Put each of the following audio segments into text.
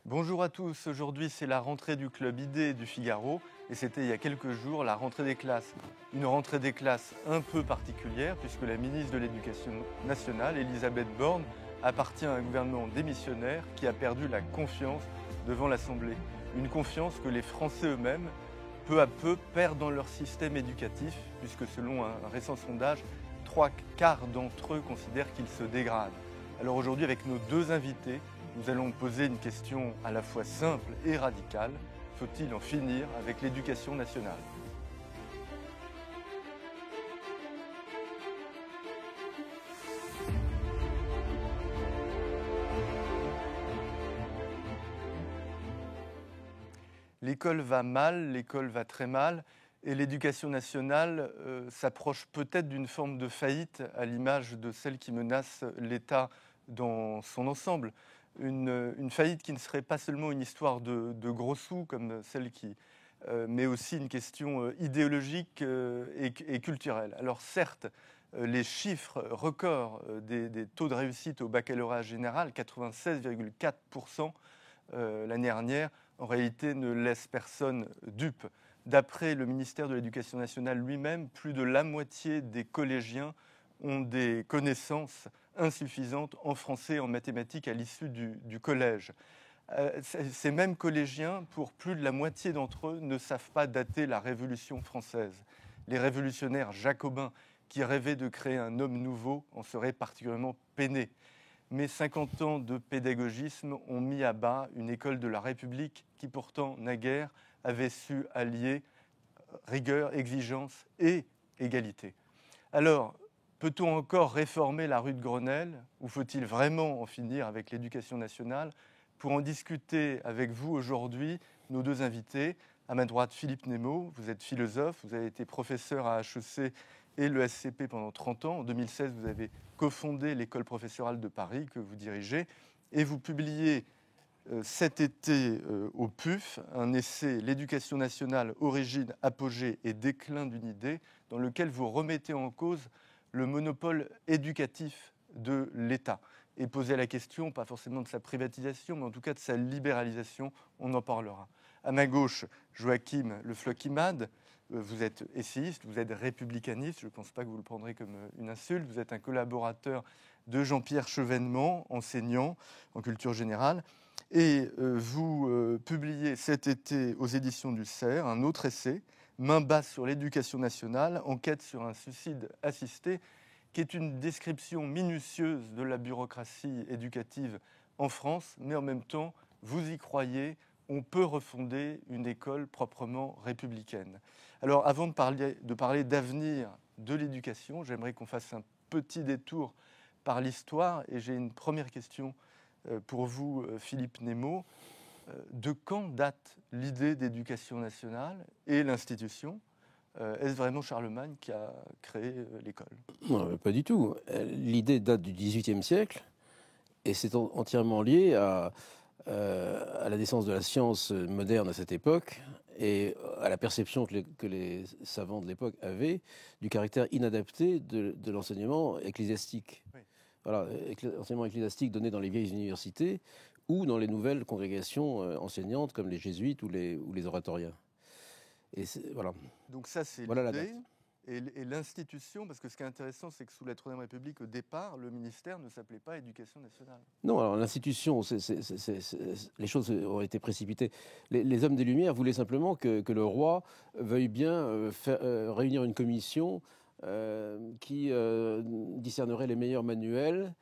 Bonjour à tous, aujourd'hui c'est la rentrée du club ID du Figaro et c'était il y a quelques jours la rentrée des classes. Une rentrée des classes un peu particulière puisque la ministre de l'Éducation nationale, Elisabeth Borne, appartient à un gouvernement démissionnaire qui a perdu la confiance devant l'Assemblée. Une confiance que les Français eux-mêmes, peu à peu, perdent dans leur système éducatif puisque selon un récent sondage, 3/4 d'entre eux considèrent qu'il se dégrade. Alors aujourd'hui avec nos deux invités, nous allons poser une question à la fois simple et radicale. Faut-il en finir avec l'éducation nationale ? L'école va mal, l'école va très mal, et l'éducation nationale s'approche peut-être d'une forme de faillite à l'image de celle qui menace l'État dans son ensemble. Une faillite qui ne serait pas seulement une histoire de gros sous comme celle mais aussi une question idéologique et culturelle. Alors certes, les chiffres records des taux de réussite au baccalauréat général, 96,4% l'année dernière, en réalité ne laissent personne dupe. D'après le ministère de l'Éducation nationale lui-même, plus de la moitié des collégiens ont des connaissances insuffisantes en français et en mathématiques à l'issue du collège. Ces mêmes collégiens, pour plus de la moitié d'entre eux, ne savent pas dater la Révolution française. Les révolutionnaires jacobins qui rêvaient de créer un homme nouveau en seraient particulièrement peinés. Mais 50 ans de pédagogisme ont mis à bas une école de la République qui pourtant, naguère, avait su allier rigueur, exigence et égalité. Alors, peut-on encore réformer la rue de Grenelle ou faut-il vraiment en finir avec l'éducation nationale ? Pour en discuter avec vous aujourd'hui, nos deux invités. À ma droite, Philippe Nemo, vous êtes philosophe, vous avez été professeur à HEC et le SCP pendant 30 ans. En 2016, vous avez cofondé l'école professorale de Paris que vous dirigez et vous publiez cet été au PUF un essai « L'éducation nationale, origine, apogée et déclin d'une idée » dans lequel vous remettez en cause le monopole éducatif de l'État et posez la question, pas forcément de sa privatisation, mais en tout cas de sa libéralisation, on en parlera. À ma gauche, Joachim Le Floch-Imad, vous êtes essayiste, vous êtes républicaniste, je ne pense pas que vous le prendrez comme une insulte, vous êtes un collaborateur de Jean-Pierre Chevènement, enseignant en culture générale, et vous publiez cet été aux éditions du CERF un autre essai, Main basse sur l'éducation nationale, enquête sur un suicide assisté, qui est une description minutieuse de la bureaucratie éducative en France, mais en même temps, vous y croyez, on peut refonder une école proprement républicaine. Alors, avant de parler d'avenir de l'éducation, j'aimerais qu'on fasse un petit détour par l'histoire, et j'ai une première question pour vous, Philippe Nemo. De quand date l'idée d'éducation nationale et l'institution ? Est-ce vraiment Charlemagne qui a créé l'école ? Non, pas du tout. L'idée date du XVIIIe siècle et c'est entièrement lié à la naissance de la science moderne à cette époque et à la perception que les savants de l'époque avaient du caractère inadapté de l'enseignement ecclésiastique. Oui. Voilà, l'enseignement ecclésiastique donné dans les vieilles universités ou dans les nouvelles congrégations enseignantes comme les jésuites ou les oratoriens. Et voilà. Donc ça, c'est voilà l'idée. La date. Et l'institution, parce que ce qui est intéressant, c'est que sous la Troisième République, au départ, le ministère ne s'appelait pas Éducation nationale. Non, alors l'institution, les choses ont été précipitées. Les hommes des Lumières voulaient simplement que le roi veuille bien réunir une commission qui discernerait les meilleurs manuels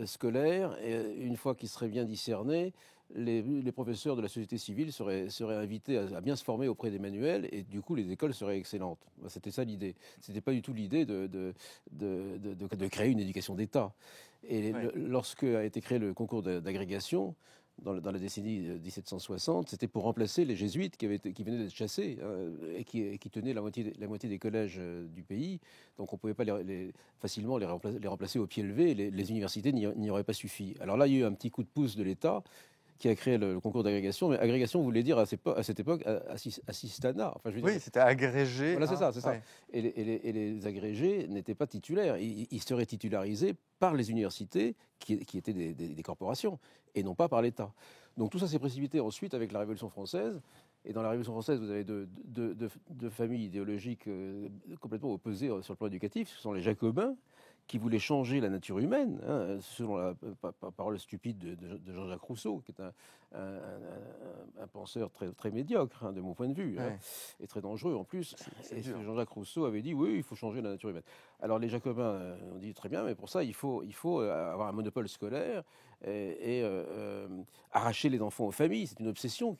scolaires, et une fois qu'ils seraient bien discernés, les professeurs de la société civile seraient invités à bien se former auprès des manuels, et du coup les écoles seraient excellentes. C'était ça l'idée. C'était pas du tout l'idée de créer une éducation d'État. Et Ouais. lorsque a été créé le concours d'agrégation, dans la décennie 1760, c'était pour remplacer les jésuites qui venaient d'être chassés et qui tenaient la moitié des collèges du pays. Donc on ne pouvait pas facilement les remplacer au pied levé. Les universités n'y auraient pas suffi. Alors là, il y a eu un petit coup de pouce de l'État qui a créé le concours d'agrégation. Mais agrégation voulait dire à cette époque assistanat. Enfin, je veux dire, Oui, c'était agrégé. voilà, c'est ça, c'est ça. Ouais. Et les agrégés n'étaient pas titulaires. Ils seraient titularisés par les universités qui étaient des corporations et non pas par l'État. Donc tout ça s'est précipité ensuite avec la Révolution française. Et dans la Révolution française, vous avez deux familles idéologiques complètement opposées sur le plan éducatif. Ce sont les Jacobins, qui voulaient changer la nature humaine, hein, selon la parole stupide de Jean-Jacques Rousseau, qui est un penseur très, très médiocre, hein, de mon point de vue, hein, et très dangereux en plus. Et Jean-Jacques Rousseau avait dit, oui, il faut changer la nature humaine. Alors les Jacobins ont dit, très bien, mais pour ça, il faut avoir un monopole scolaire et arracher les enfants aux familles. C'est une obsession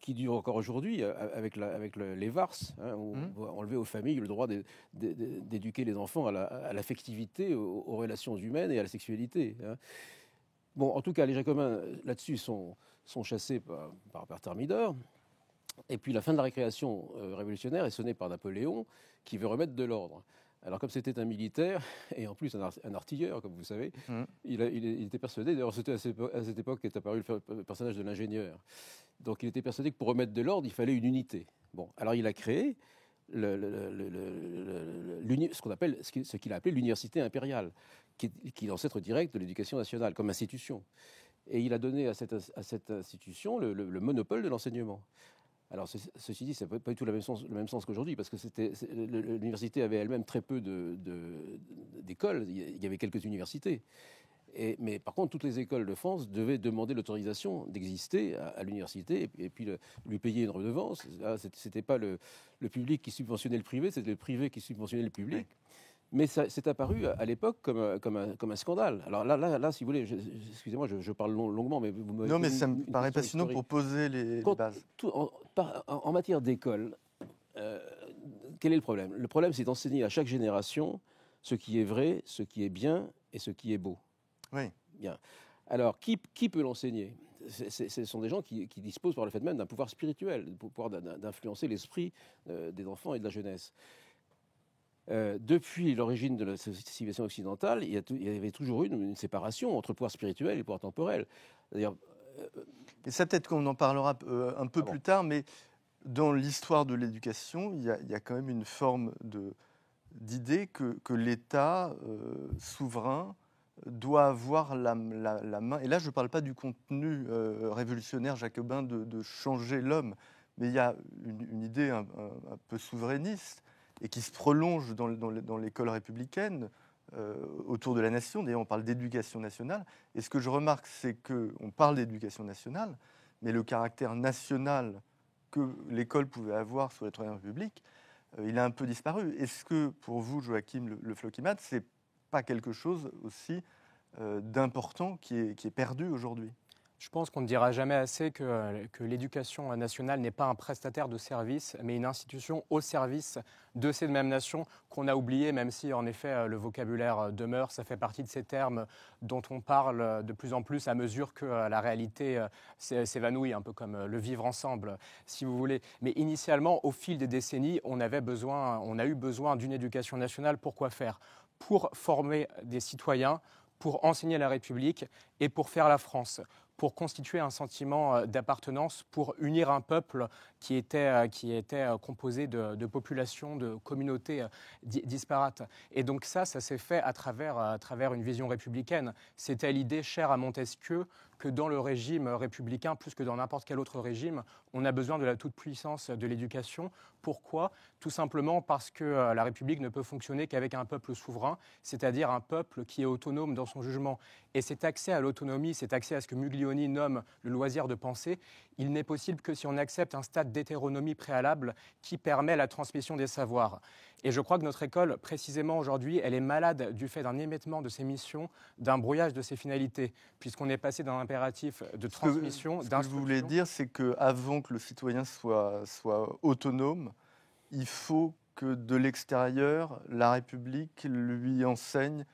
qui dure encore aujourd'hui avec les VARS, hein, où on va enlever aux familles le droit d'éduquer les enfants à l'affectivité, aux relations humaines et à la sexualité. Hein. Bon, en tout cas, les Jacobins, là-dessus, sont chassés par Thermidor. Et puis la fin de la récréation révolutionnaire est sonnée par Napoléon, qui veut remettre de l'ordre. Alors comme c'était un militaire, et en plus un artilleur, comme vous savez, il était persuadé, d'ailleurs c'était à cette époque qu'est apparu le personnage de l'ingénieur, donc il était persuadé que pour remettre de l'ordre, il fallait une unité. Bon, alors il a créé ce qu'il a appelé l'université impériale, qui est l'ancêtre direct de l'éducation nationale, comme institution. Et il a donné à cette institution le monopole de l'enseignement. Alors, ceci dit, ça n'a pas du tout le même sens qu'aujourd'hui, parce que l'université avait elle-même très peu d'écoles. Il y avait quelques universités. Mais par contre, toutes les écoles de France devaient demander l'autorisation d'exister à l'université et puis lui payer une redevance. Ce n'était pas le public qui subventionnait le privé, c'était le privé qui subventionnait le public. Oui. Mais c'est apparu à l'époque comme un scandale. Alors là, si vous voulez, excusez-moi, je parle longuement, mais vous non, mais ça me paraît passionnant pour poser les bases. En matière d'école, quel est le problème ? Le problème, c'est d'enseigner à chaque génération ce qui est vrai, ce qui est bien et ce qui est beau. Oui. Bien. Alors, qui peut l'enseigner ? Ce sont des gens qui disposent par le fait même d'un pouvoir spirituel, d'un pouvoir d'influencer l'esprit des enfants et de la jeunesse. Depuis l'origine de la civilisation occidentale, il y avait toujours eu une séparation entre pouvoir spirituel et pouvoir temporel. D'ailleurs, et ça, peut-être qu'on en parlera un peu plus tard, mais dans l'histoire de l'éducation, il y a quand même une forme d'idée que l'État souverain doit avoir la main. Et là, je ne parle pas du contenu révolutionnaire jacobin de changer l'homme, mais il y a une idée un peu souverainiste et qui se prolonge dans l'école républicaine, autour de la nation. D'ailleurs, on parle d'éducation nationale. Et ce que je remarque, c'est qu'on parle d'éducation nationale, mais le caractère national que l'école pouvait avoir sous la Troisième République, il a un peu disparu. Est-ce que, pour vous, Joachim Le Floquimat, c'est pas quelque chose aussi d'important qui est perdu aujourd'hui ? Je pense qu'on ne dira jamais assez que l'éducation nationale n'est pas un prestataire de service, mais une institution au service de ces mêmes nations qu'on a oubliées, même si en effet le vocabulaire demeure. Ça fait partie de ces termes dont on parle de plus en plus à mesure que la réalité s'évanouit, un peu comme le vivre ensemble, si vous voulez. Mais initialement, au fil des décennies, on a eu besoin d'une éducation nationale. Pour quoi faire ? Pour former des citoyens, pour enseigner la République et pour faire la France, pour constituer un sentiment d'appartenance, pour unir un peuple qui était composé de populations, de communautés disparates. Et donc ça s'est fait à travers une vision républicaine. C'était l'idée chère à Montesquieu que dans le régime républicain, plus que dans n'importe quel autre régime, on a besoin de la toute-puissance de l'éducation. Pourquoi ? Tout simplement parce que la République ne peut fonctionner qu'avec un peuple souverain, c'est-à-dire un peuple qui est autonome dans son jugement. Et cet accès à l'autonomie, cet accès à ce que Muglioni nomme le loisir de penser, il n'est possible que si on accepte un stade d'hétéronomie préalable qui permet la transmission des savoirs. Et je crois que notre école, précisément aujourd'hui, elle est malade du fait d'un émiettement de ses missions, d'un brouillage de ses finalités, puisqu'on est passé d'un impératif de transmission, d'instruction. Ce que vous voulez dire, c'est qu'avant que le citoyen soit autonome, il faut que de l'extérieur, la République lui enseigne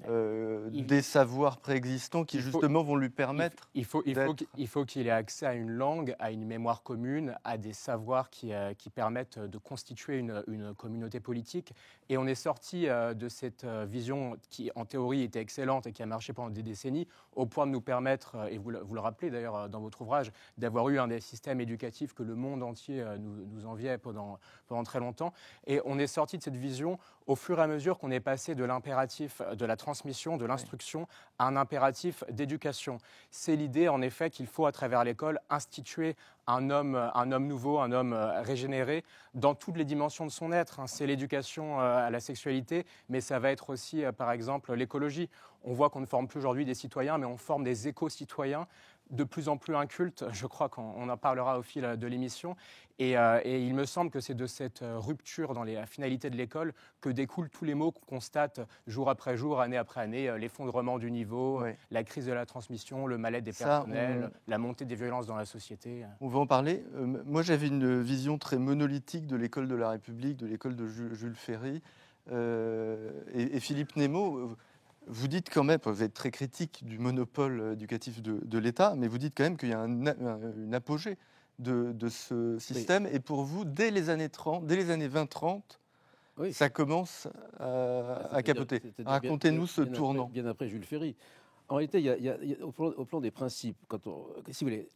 des savoirs préexistants qui justement vont lui permettre il faut qu'il ait accès à une langue, à une mémoire commune, à des savoirs qui permettent de constituer une communauté politique. Et on est sorti de cette vision qui, en théorie, était excellente et qui a marché pendant des décennies, au point de nous permettre, et vous le rappelez d'ailleurs dans votre ouvrage, d'avoir eu un des systèmes éducatifs que le monde entier nous enviait pendant très longtemps. Et on est sorti de cette vision au fur et à mesure qu'on est passé de l'impératif de la transmission, de l'instruction, à un impératif d'éducation. C'est l'idée, en effet, qu'il faut, à travers l'école, instituer un homme nouveau, un homme régénéré, dans toutes les dimensions de son être. C'est l'éducation à la sexualité, mais ça va être aussi, par exemple, l'écologie. On voit qu'on ne forme plus aujourd'hui des citoyens, mais on forme des éco-citoyens de plus en plus incultes. Je crois qu'on en parlera au fil de l'émission. Et il me semble que c'est de cette rupture dans les finalités de l'école que découlent tous les maux qu'on constate jour après jour, année après année, l'effondrement du niveau, la crise de la transmission, le mal-être des personnels, la montée des violences dans la société. On va en parler. Moi, j'avais une vision très monolithique de l'école de la République, de l'école de Jules Ferry. Et Philippe Nemo, vous dites quand même, vous êtes très critique du monopole éducatif de l'État, mais vous dites quand même qu'il y a une apogée de ce système. Et pour vous, dès les années 30, dès les années 20-30, ça commence à capoter. Racontez-nous ce tournant. Bien après Jules Ferry. En réalité, il y a, au plan des principes, si vous voulez,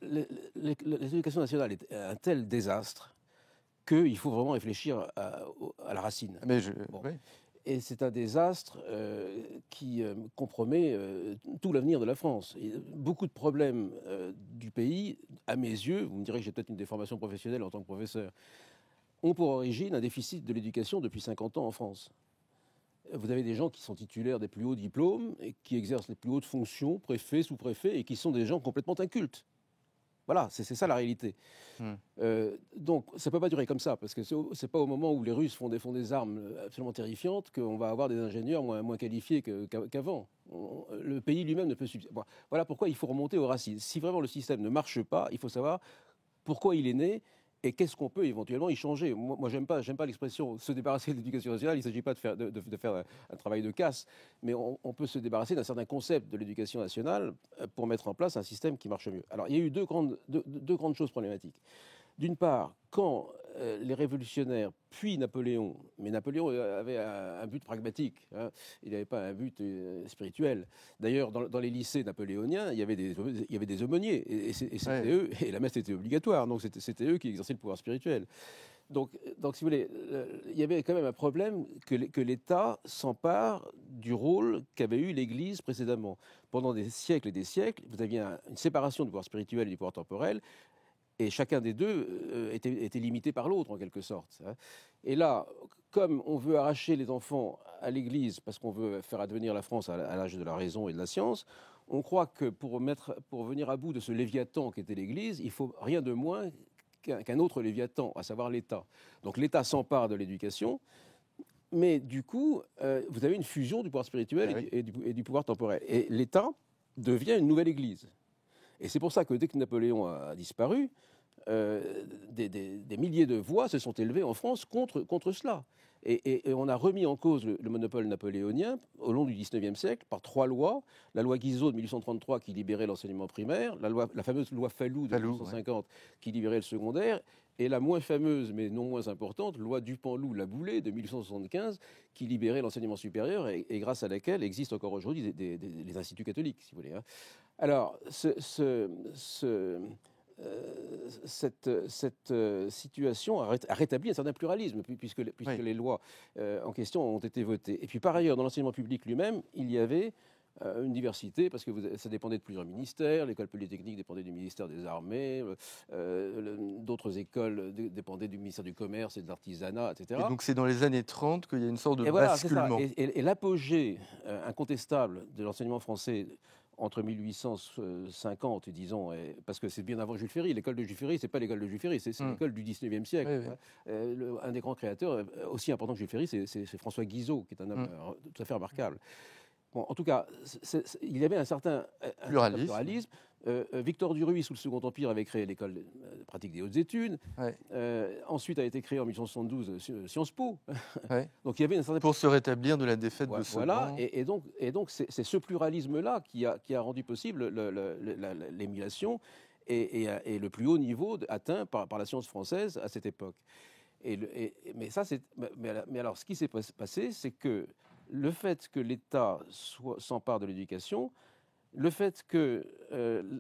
l'éducation nationale est un tel désastre qu'il faut vraiment réfléchir à la racine. Oui. Et c'est un désastre qui compromet tout l'avenir de la France. Et beaucoup de problèmes du pays, à mes yeux, vous me direz que j'ai peut-être une déformation professionnelle en tant que professeur, ont pour origine un déficit de l'éducation depuis 50 ans en France. Vous avez des gens qui sont titulaires des plus hauts diplômes et qui exercent les plus hautes fonctions, préfets, sous-préfets, et qui sont des gens complètement incultes. Voilà, c'est ça la réalité. Donc, ça ne peut pas durer comme ça, parce que ce n'est pas au moment où les Russes font des armes absolument terrifiantes qu'on va avoir des ingénieurs moins qualifiés qu'avant. Le pays lui-même ne peut subsister. Voilà pourquoi il faut remonter aux racines. Si vraiment le système ne marche pas, il faut savoir pourquoi il est né et qu'est-ce qu'on peut éventuellement y changer. Moi j'aime pas l'expression se débarrasser de l'éducation nationale. Il ne s'agit pas de faire un travail de casse, mais on peut se débarrasser d'un certain concept de l'éducation nationale pour mettre en place un système qui marche mieux. Alors il y a eu deux grandes choses problématiques. D'une part, quand les révolutionnaires, puis Napoléon, mais Napoléon avait un but pragmatique, il n'avait pas un but spirituel. D'ailleurs, dans les lycées napoléoniens, il y avait des aumôniers, et c'était eux, et la messe était obligatoire, donc c'était eux qui exerçaient le pouvoir spirituel. Donc, si vous voulez, il y avait quand même un problème que l'État s'empare du rôle qu'avait eu l'Église précédemment. Pendant des siècles et des siècles, vous aviez une séparation du pouvoir spirituel et du pouvoir temporel, et chacun des deux était limité par l'autre, en quelque sorte. Et là, comme on veut arracher les enfants à l'Église, parce qu'on veut faire advenir la France à l'âge de la raison et de la science, on croit que pour venir à bout de ce Léviathan qu'était l'Église, il faut rien de moins qu'un autre Léviathan, à savoir l'État. Donc l'État s'empare de l'éducation, mais du coup, vous avez une fusion du pouvoir spirituel et du pouvoir temporel. Et l'État devient une nouvelle Église. Et c'est pour ça que dès que Napoléon a disparu, des milliers de voix se sont élevées en France contre cela. Et on a remis en cause le monopole napoléonien au long du XIXe siècle par 3 lois. La loi Guizot de 1833 qui libérait l'enseignement primaire, la fameuse loi Fallou de 1850 qui libérait le secondaire, et la moins fameuse mais non moins importante, loi Dupanloup-Laboulé de 1875 qui libérait l'enseignement supérieur et grâce à laquelle existent encore aujourd'hui des instituts catholiques, si vous voulez. Alors, cette situation a rétabli un certain pluralisme, puisque les lois en question ont été votées. Et puis par ailleurs, dans l'enseignement public lui-même, il y avait une diversité, parce que ça dépendait de plusieurs ministères. L'école polytechnique dépendait du ministère des Armées, d'autres écoles dépendaient du ministère du Commerce et de l'Artisanat, etc. Et donc c'est dans les années 30 qu'il y a une sorte de basculement. Voilà, et l'apogée incontestable de l'enseignement français entre 1850, disons, parce que c'est bien avant Jules Ferry. L'école de Jules Ferry, c'est pas l'école de Jules Ferry, c'est l'école du 19e siècle. Un des grands créateurs, aussi important que Jules Ferry, c'est François Guizot, qui est un homme tout à fait remarquable. Bon, en tout cas, il y avait un certain pluralisme, Victor Duruy, sous le Second Empire, avait créé l'école pratique des hautes études. Ouais. Ensuite a été créé en 1872 Sciences Po. Ouais. Donc il y avait une certaine... Pour se rétablir de la défaite de Sedan. Voilà, et donc c'est ce pluralisme-là qui a rendu possible l'émulation et le plus haut niveau atteint par la science française à cette époque. Mais alors, ce qui s'est passé, c'est que le fait que l'État s'empare de l'éducation, le fait que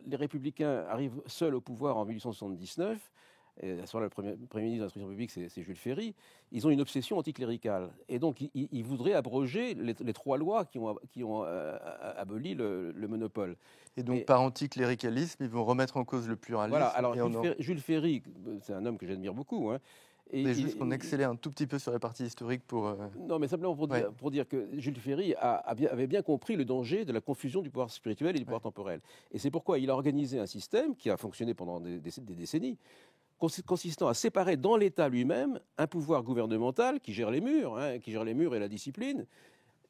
les Républicains arrivent seuls au pouvoir en 1879, et à ce moment-là, le premier ministre de l'instruction publique, c'est Jules Ferry, ils ont une obsession anticléricale. Et donc, ils voudraient abroger les 3 lois qui ont aboli le monopole. Et donc, par anticléricalisme, ils vont remettre en cause le pluralisme. Voilà, alors Jules Ferry, c'est un homme que j'admire beaucoup, hein. Et juste qu'on accélère un tout petit peu sur la partie historique pour... Non, mais simplement pour dire que Jules Ferry avait bien compris le danger de la confusion du pouvoir spirituel et du pouvoir temporel. Et c'est pourquoi il a organisé un système qui a fonctionné pendant des décennies, consistant à séparer dans l'État lui-même un pouvoir gouvernemental qui gère les murs, et la discipline,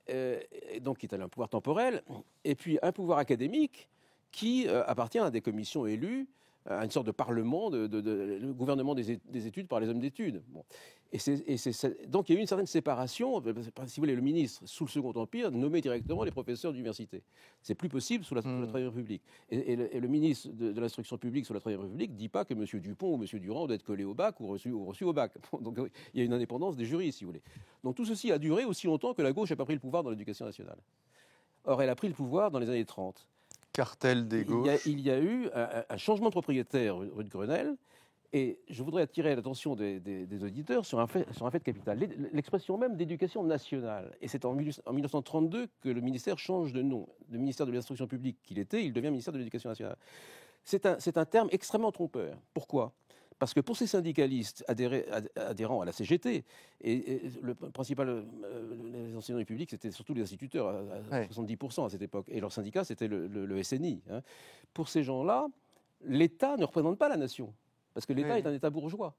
et donc qui est un pouvoir temporel, et puis un pouvoir académique qui appartient à des commissions élues, à une sorte de parlement, le gouvernement des études par les hommes d'études. Bon. Donc il y a eu une certaine séparation. Si vous voulez, le ministre, sous le Second Empire, nommait directement les professeurs d'université. C'est plus possible sous la Troisième République. Et le ministre de l'Instruction publique sous la Troisième République ne dit pas que M. Dupont ou M. Durand doit être collé au bac ou reçu au bac. Donc il y a une indépendance des jurys, si vous voulez. Donc tout ceci a duré aussi longtemps que la gauche n'a pas pris le pouvoir dans l'éducation nationale. Or, elle a pris le pouvoir dans les années 30. Cartel des gauches. Il y a eu un changement de propriétaire rue de Grenelle, et je voudrais attirer l'attention des auditeurs sur un fait capital. L'expression même d'éducation nationale. Et c'est en 1932 que le ministère change de nom. Le ministère de l'Instruction publique qu'il était, il devient ministère de l'Éducation nationale. C'est un terme extrêmement trompeur. Pourquoi ? Parce que pour ces syndicalistes adhérents à la CGT, et le principal, les enseignants du public, c'était surtout les instituteurs, à 70% à cette époque, et leur syndicat, c'était le SNI. Hein. Pour ces gens-là, l'État ne représente pas la nation, parce que l'État est un État bourgeois.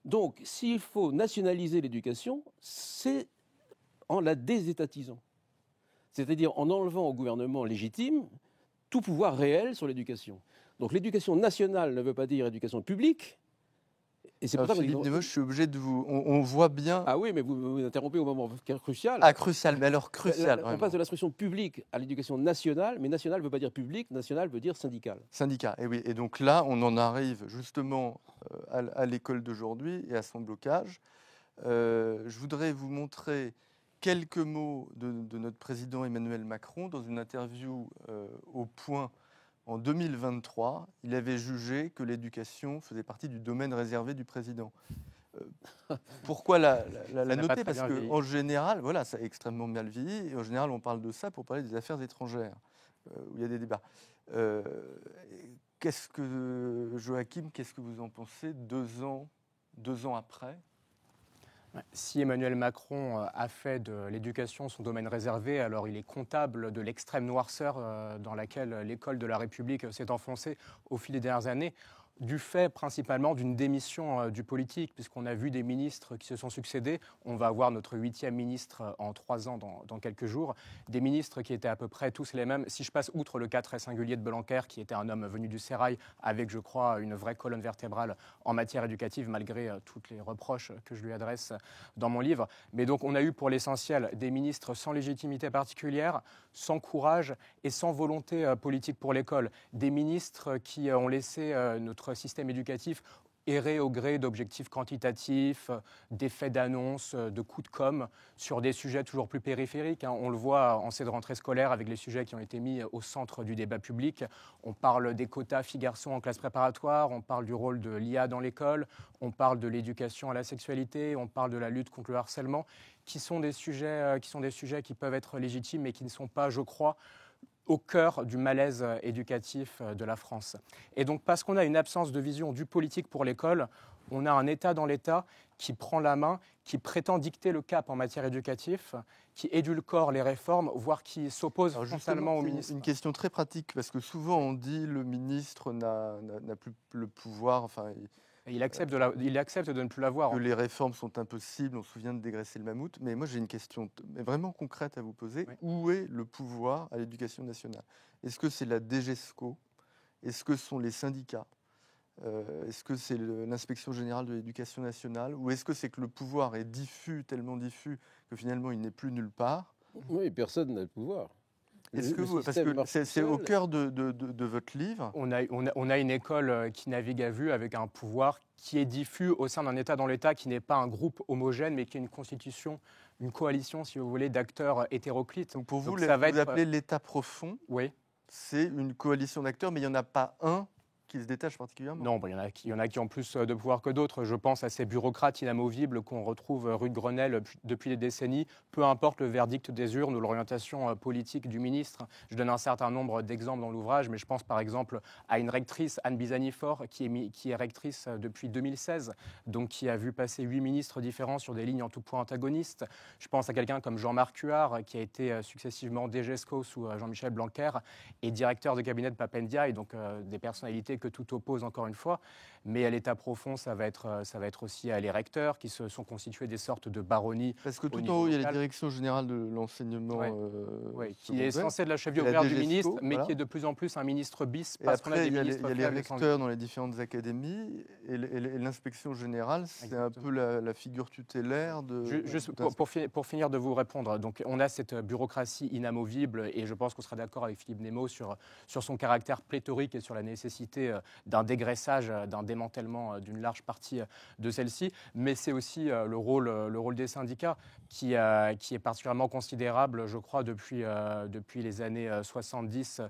Donc, s'il faut nationaliser l'éducation, c'est en la désétatisant. C'est-à-dire en enlevant au gouvernement légitime tout pouvoir réel sur l'éducation. Donc l'éducation nationale ne veut pas dire éducation publique. Et c'est pour ça que Philippe Desmoches, je suis obligé de vous... On voit bien... Ah oui, mais vous interrompez au moment crucial. Ah, crucial, mais alors crucial. On passe de l'instruction publique à l'éducation nationale, mais nationale ne veut pas dire public, nationale veut dire syndical. Syndicat, et oui. Et donc là, on en arrive justement à l'école d'aujourd'hui et à son blocage. Je voudrais vous montrer quelques mots de notre président Emmanuel Macron dans une interview au Point. En 2023, il avait jugé que l'éducation faisait partie du domaine réservé du président. Pourquoi la noter ? Parce qu'en général, voilà, ça est extrêmement mal vieilli. Et en général, on parle de ça pour parler des affaires étrangères, où il y a des débats. Joachim, qu'est-ce que vous en pensez 2 ans après ? Si Emmanuel Macron a fait de l'éducation son domaine réservé, alors il est comptable de l'extrême noirceur dans laquelle l'école de la République s'est enfoncée au fil des dernières années, du fait principalement d'une démission du politique, puisqu'on a vu des ministres qui se sont succédés. On va avoir notre 8e ministre en 3 ans dans quelques jours. Des ministres qui étaient à peu près tous les mêmes. Si je passe outre le cas très singulier de Blanquer, qui était un homme venu du sérail, avec, je crois, une vraie colonne vertébrale en matière éducative, malgré tous les reproches que je lui adresse dans mon livre. Mais donc, on a eu pour l'essentiel des ministres sans légitimité particulière, sans courage et sans volonté politique pour l'école. Des ministres qui ont laissé notre système éducatif errer au gré d'objectifs quantitatifs, d'effets d'annonce, de coups de com' sur des sujets toujours plus périphériques. On le voit en cette rentrée scolaire avec les sujets qui ont été mis au centre du débat public. On parle des quotas filles-garçons en classe préparatoire, on parle du rôle de l'IA dans l'école, on parle de l'éducation à la sexualité, on parle de la lutte contre le harcèlement, qui sont des sujets qui peuvent être légitimes mais qui ne sont pas, je crois, au cœur du malaise éducatif de la France. Et donc, parce qu'on a une absence de vision du politique pour l'école, on a un État dans l'État qui prend la main, qui prétend dicter le cap en matière éducative, qui édulcore les réformes, voire qui s'oppose frontalement au ministre. Une question très pratique, parce que souvent on dit le ministre n'a plus le pouvoir, enfin... Il accepte de ne plus l'avoir. Que les réformes sont impossibles, on se souvient de dégraisser le mammouth. Mais moi, j'ai une question vraiment concrète à vous poser. Oui. Où est le pouvoir à l'éducation nationale ? Est-ce que c'est la DGESCO ? Est-ce que ce sont les syndicats? Est-ce que c'est l'inspection générale de l'éducation nationale? Ou est-ce que c'est que le pouvoir est diffus, tellement diffus, que finalement il n'est plus nulle part? Oui, personne n'a le pouvoir. Est-ce que parce que c'est au cœur de votre livre. On a une école qui navigue à vue avec un pouvoir qui est diffus au sein d'un État dans l'État, qui n'est pas un groupe homogène, mais qui est une constitution, une coalition, si vous voulez, d'acteurs hétéroclites. Donc pour vous, ça va vous appelez l'État profond, oui. C'est une coalition d'acteurs, mais il n'y en a pas un qui se détache particulièrement. Non, il y en a qui ont plus de pouvoir que d'autres. Je pense à ces bureaucrates inamovibles qu'on retrouve rue de Grenelle depuis des décennies, peu importe le verdict des urnes ou l'orientation politique du ministre. Je donne un certain nombre d'exemples dans l'ouvrage, mais je pense par exemple à une rectrice, Anne Bizani-Faure, qui est rectrice depuis 2016, donc qui a vu passer 8 ministres différents sur des lignes en tout point antagonistes. Je pense à quelqu'un comme Jean-Marc Huard, qui a été successivement DGESCO sous Jean-Michel Blanquer et directeur de cabinet de Pape Ndiaye, donc des personnalités que tout oppose encore une fois, mais à l'État profond, ça va être aussi les recteurs qui se sont constitués des sortes de baronnies. Parce que tout en haut, il y a la direction générale de l'enseignement, qui est censée de la cheville ouvrière du ministre, mais qui est de plus en plus un ministre bis. Et après, il y a les recteurs dans les différentes académies, et l'inspection générale, c'est un peu la figure tutélaire de... Pour finir de vous répondre, donc on a cette bureaucratie inamovible, et je pense qu'on sera d'accord avec Philippe Nemo sur son caractère pléthorique et sur la nécessité d'un dégraissage, d'un démantèlement d'une large partie de celle-ci, mais c'est aussi le rôle des syndicats qui est particulièrement considérable, je crois, depuis les années 70-80,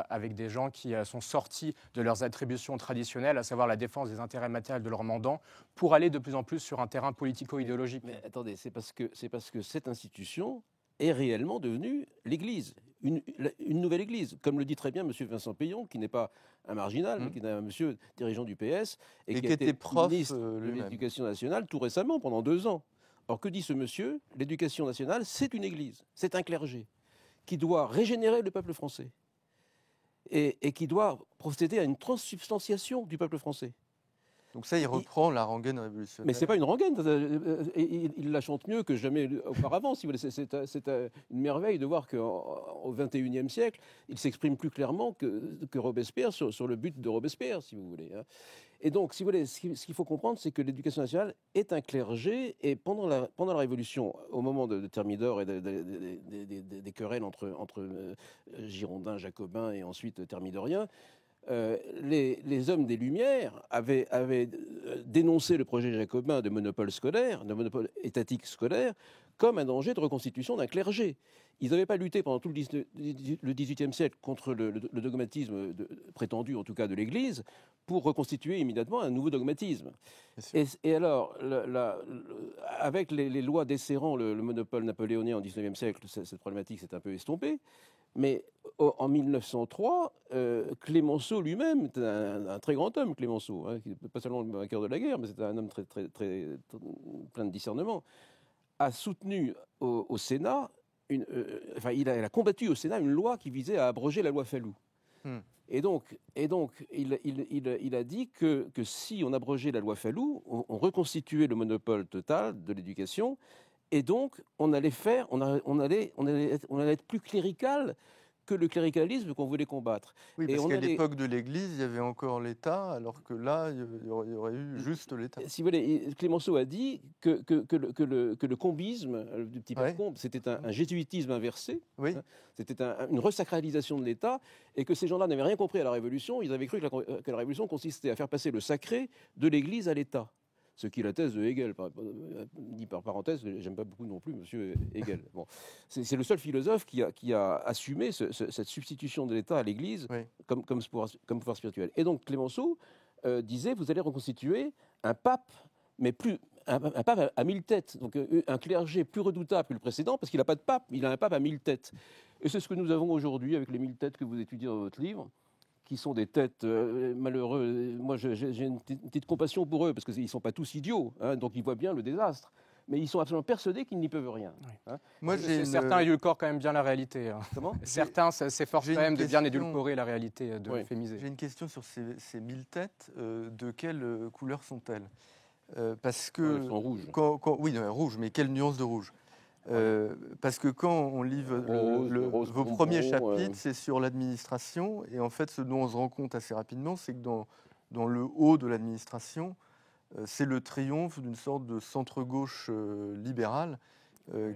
avec des gens qui sont sortis de leurs attributions traditionnelles, à savoir la défense des intérêts matériels de leurs mandants, pour aller de plus en plus sur un terrain politico-idéologique. Mais attendez, c'est parce que cette institution est réellement devenue l'Église, une nouvelle Église, comme le dit très bien M. Vincent Payon, qui n'est pas un marginal, mais qui est un monsieur dirigeant du PS, et qui a été prof ministre de l'Éducation nationale tout récemment, pendant 2 ans. Or, que dit ce monsieur? L'éducation nationale, c'est une Église, c'est un clergé, qui doit régénérer le peuple français, et qui doit procéder à une transsubstantiation du peuple français. Donc ça, il reprend la rengaine révolutionnaire. Mais ce n'est pas une rengaine. Il la chante mieux que jamais auparavant. Si vous voulez. C'est une merveille de voir qu'au XXIe siècle, il s'exprime plus clairement que Robespierre sur le but de Robespierre, si vous voulez. Et donc, si vous voulez, ce qu'il faut comprendre, c'est que l'éducation nationale est un clergé. Et pendant la Révolution, au moment de Thermidor et des querelles entre Girondins, Jacobins et ensuite Thermidoriens, les hommes des Lumières avaient dénoncé le projet jacobin de monopole scolaire, de monopole étatique scolaire, comme un danger de reconstitution d'un clergé. Ils n'avaient pas lutté pendant tout le XVIIIe siècle contre le dogmatisme prétendu, en tout cas de l'Église, pour reconstituer immédiatement un nouveau dogmatisme. Et alors, avec les lois desserrant le monopole napoléonien au XIXe siècle, cette problématique s'est un peu estompée. Mais en 1903, Clémenceau lui-même, était un très grand homme, Clémenceau, qui n'est pas seulement le vainqueur de la guerre, mais c'était un homme très plein de discernement, a soutenu au Sénat, il a combattu au Sénat une loi qui visait à abroger la loi Fallou. Et donc il a dit que si on abrogeait la loi Fallou, on reconstituait le monopole total de l'éducation. Et donc, on allait être plus clérical que le cléricalisme qu'on voulait combattre. Oui, parce qu'à l'époque de l'Église, il y avait encore l'État, alors que là, il y aurait eu juste l'État. Si vous voulez, Clémenceau a dit que le combisme, le petit père Combe, c'était un jésuitisme inversé, c'était une resacralisation de l'État, et que ces gens-là n'avaient rien compris à la Révolution. Ils avaient cru que la Révolution consistait à faire passer le sacré de l'Église à l'État. Ce qui est la thèse de Hegel, dit par parenthèse, j'aime pas beaucoup non plus monsieur Hegel. Bon. C'est le seul philosophe qui a assumé cette substitution de l'État à l'Église comme pouvoir spirituel. Et donc Clémenceau disait, vous allez reconstituer un pape, mais un pape à 1000 têtes, donc un clergé plus redoutable que le précédent, parce qu'il n'a pas de pape, il a un pape à 1000 têtes. Et c'est ce que nous avons aujourd'hui avec les 1000 têtes que vous étudiez dans votre livre, qui sont des têtes malheureux. Moi, j'ai une petite compassion pour eux, parce qu'ils ne sont pas tous idiots, donc ils voient bien le désastre. Mais ils sont absolument persuadés qu'ils n'y peuvent rien. Oui. Moi, certains édulcorent quand même bien la réalité. Comment ? Certains s'efforcent quand même de bien édulcorer la réalité, de l'euphémiser. J'ai une question sur ces 1000 têtes. De quelle couleur sont-elles ? Parce que elles sont rouges. Oui, rouges, mais quelle nuance de rouge ? Parce que quand on lit vos premiers chapitres, c'est sur l'administration. Et en fait, ce dont on se rend compte assez rapidement, c'est que dans le haut de l'administration, c'est le triomphe d'une sorte de centre-gauche libéral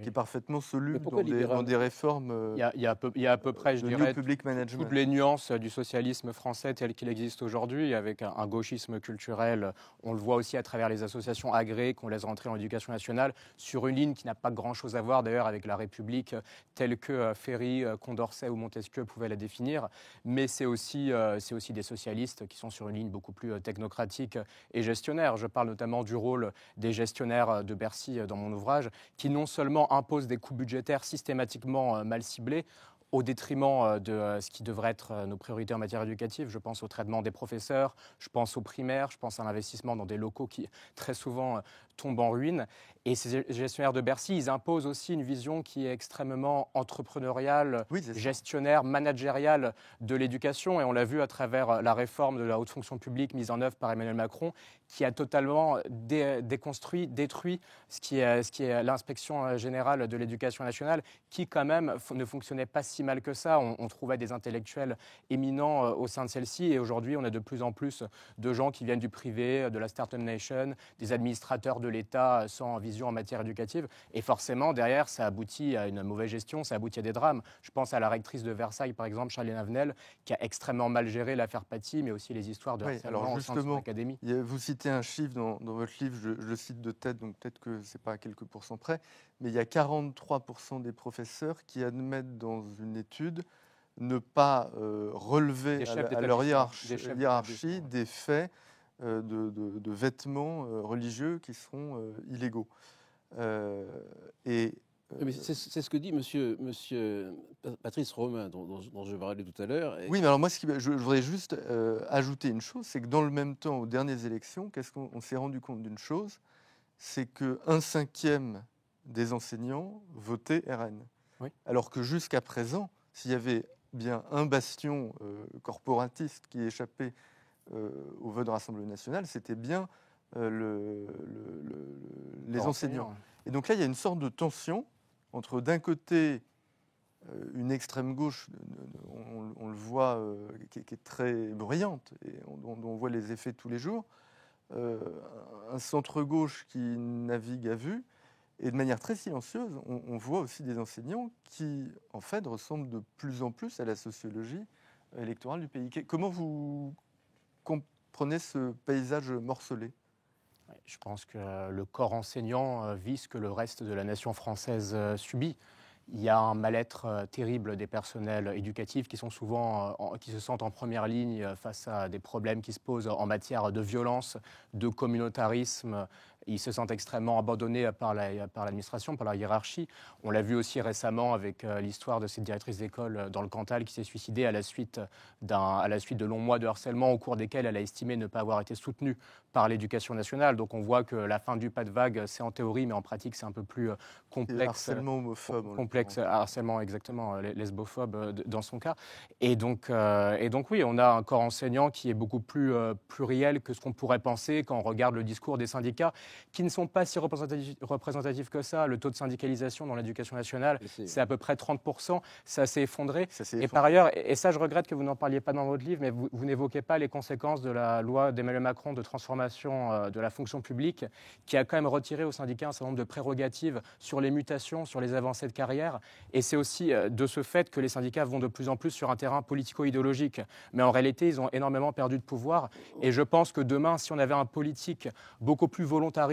qui est parfaitement soluble dans des réformes il y a à peu près, je de dirais, New Public Management. Toutes les nuances du socialisme français tel qu'il existe aujourd'hui, avec un gauchisme culturel. On le voit aussi à travers les associations agréées qu'on laisse rentrer en éducation nationale, sur une ligne qui n'a pas grand-chose à voir d'ailleurs avec la République telle que Ferry, Condorcet ou Montesquieu pouvaient la définir. Mais c'est aussi des socialistes qui sont sur une ligne beaucoup plus technocratique et gestionnaire. Je parle notamment du rôle des gestionnaires de Bercy dans mon ouvrage, qui non seulement imposent des coûts budgétaires systématiquement mal ciblés, au détriment de ce qui devrait être nos priorités en matière éducative. Je pense au traitement des professeurs, je pense aux primaires, je pense à l'investissement dans des locaux qui très souvent tombent en ruine. Et ces gestionnaires de Bercy, ils imposent aussi une vision qui est extrêmement entrepreneuriale, gestionnaire, managériale de l'éducation. Et on l'a vu à travers la réforme de la haute fonction publique mise en œuvre par Emmanuel Macron, qui a totalement déconstruit, détruit ce qui est l'inspection générale de l'éducation nationale, qui quand même ne fonctionnait pas si mal que ça. On trouvait des intellectuels éminents au sein de celle-ci. Et aujourd'hui, on a de plus en plus de gens qui viennent du privé, de la Startup Nation, des administrateurs de l'État sans vision en matière éducative. Et forcément, derrière, ça aboutit à une mauvaise gestion, ça aboutit à des drames. Je pense à la rectrice de Versailles, par exemple, Charlène Avenel, qui a extrêmement mal géré l'affaire Paty, mais aussi les histoires de harcèlement au sein de son académie. Vous citez un chiffre dans votre livre, je le cite de tête, donc peut-être que ce n'est pas à quelques pourcents près, mais il y a 43% des professeurs qui admettent dans une étude ne pas relever à leur hiérarchie des faits de vêtements religieux qui seront illégaux. C'est ce que dit monsieur Patrice Romain, dont je parlais tout à l'heure. Oui, mais alors moi, je voudrais juste ajouter une chose, c'est que dans le même temps, aux dernières élections, on s'est rendu compte d'une chose, c'est qu'un cinquième des enseignants votaient RN. Oui. Alors que jusqu'à présent, s'il y avait bien un bastion corporatiste qui échappait au vote de Rassemblement national, c'était bien les enseignants. Et donc là, il y a une sorte de tension entre, d'un côté, une extrême gauche, on le voit, qui est très bruyante, et dont on voit les effets tous les jours, un centre-gauche qui navigue à vue, et de manière très silencieuse, on voit aussi des enseignants qui, en fait, ressemblent de plus en plus à la sociologie électorale du pays. Comment vous comprenez ce paysage morcelé ? Je pense que le corps enseignant vit ce que le reste de la nation française subit. Il y a un mal-être terrible des personnels éducatifs qui sont souvent, qui se sentent en première ligne face à des problèmes qui se posent en matière de violence, de communautarisme. Ils se sentent extrêmement abandonnés par l'administration, par la hiérarchie. On l'a vu aussi récemment avec l'histoire de cette directrice d'école dans le Cantal qui s'est suicidée à la suite de longs mois de harcèlement au cours desquels elle a estimé ne pas avoir été soutenue par l'éducation nationale. Donc on voit que la fin du pas de vague, c'est en théorie, mais en pratique, c'est un peu plus complexe. Harcèlement homophobe. Complexe, harcèlement, exactement, lesbophobe dans son cas. Et donc oui, on a un corps enseignant qui est beaucoup plus pluriel que ce qu'on pourrait penser quand on regarde le discours des syndicats, qui ne sont pas si représentatifs que ça. Le taux de syndicalisation dans l'éducation nationale, c'est à peu près 30%. Ça s'est effondré. Et par ailleurs, et ça je regrette que vous n'en parliez pas dans votre livre, mais vous n'évoquez pas les conséquences de la loi d'Emmanuel Macron de transformation de la fonction publique, qui a quand même retiré aux syndicats un certain nombre de prérogatives sur les mutations, sur les avancées de carrière. Et c'est aussi de ce fait que les syndicats vont de plus en plus sur un terrain politico-idéologique. Mais en réalité, ils ont énormément perdu de pouvoir. Et je pense que demain, si on avait un politique beaucoup plus volontariste,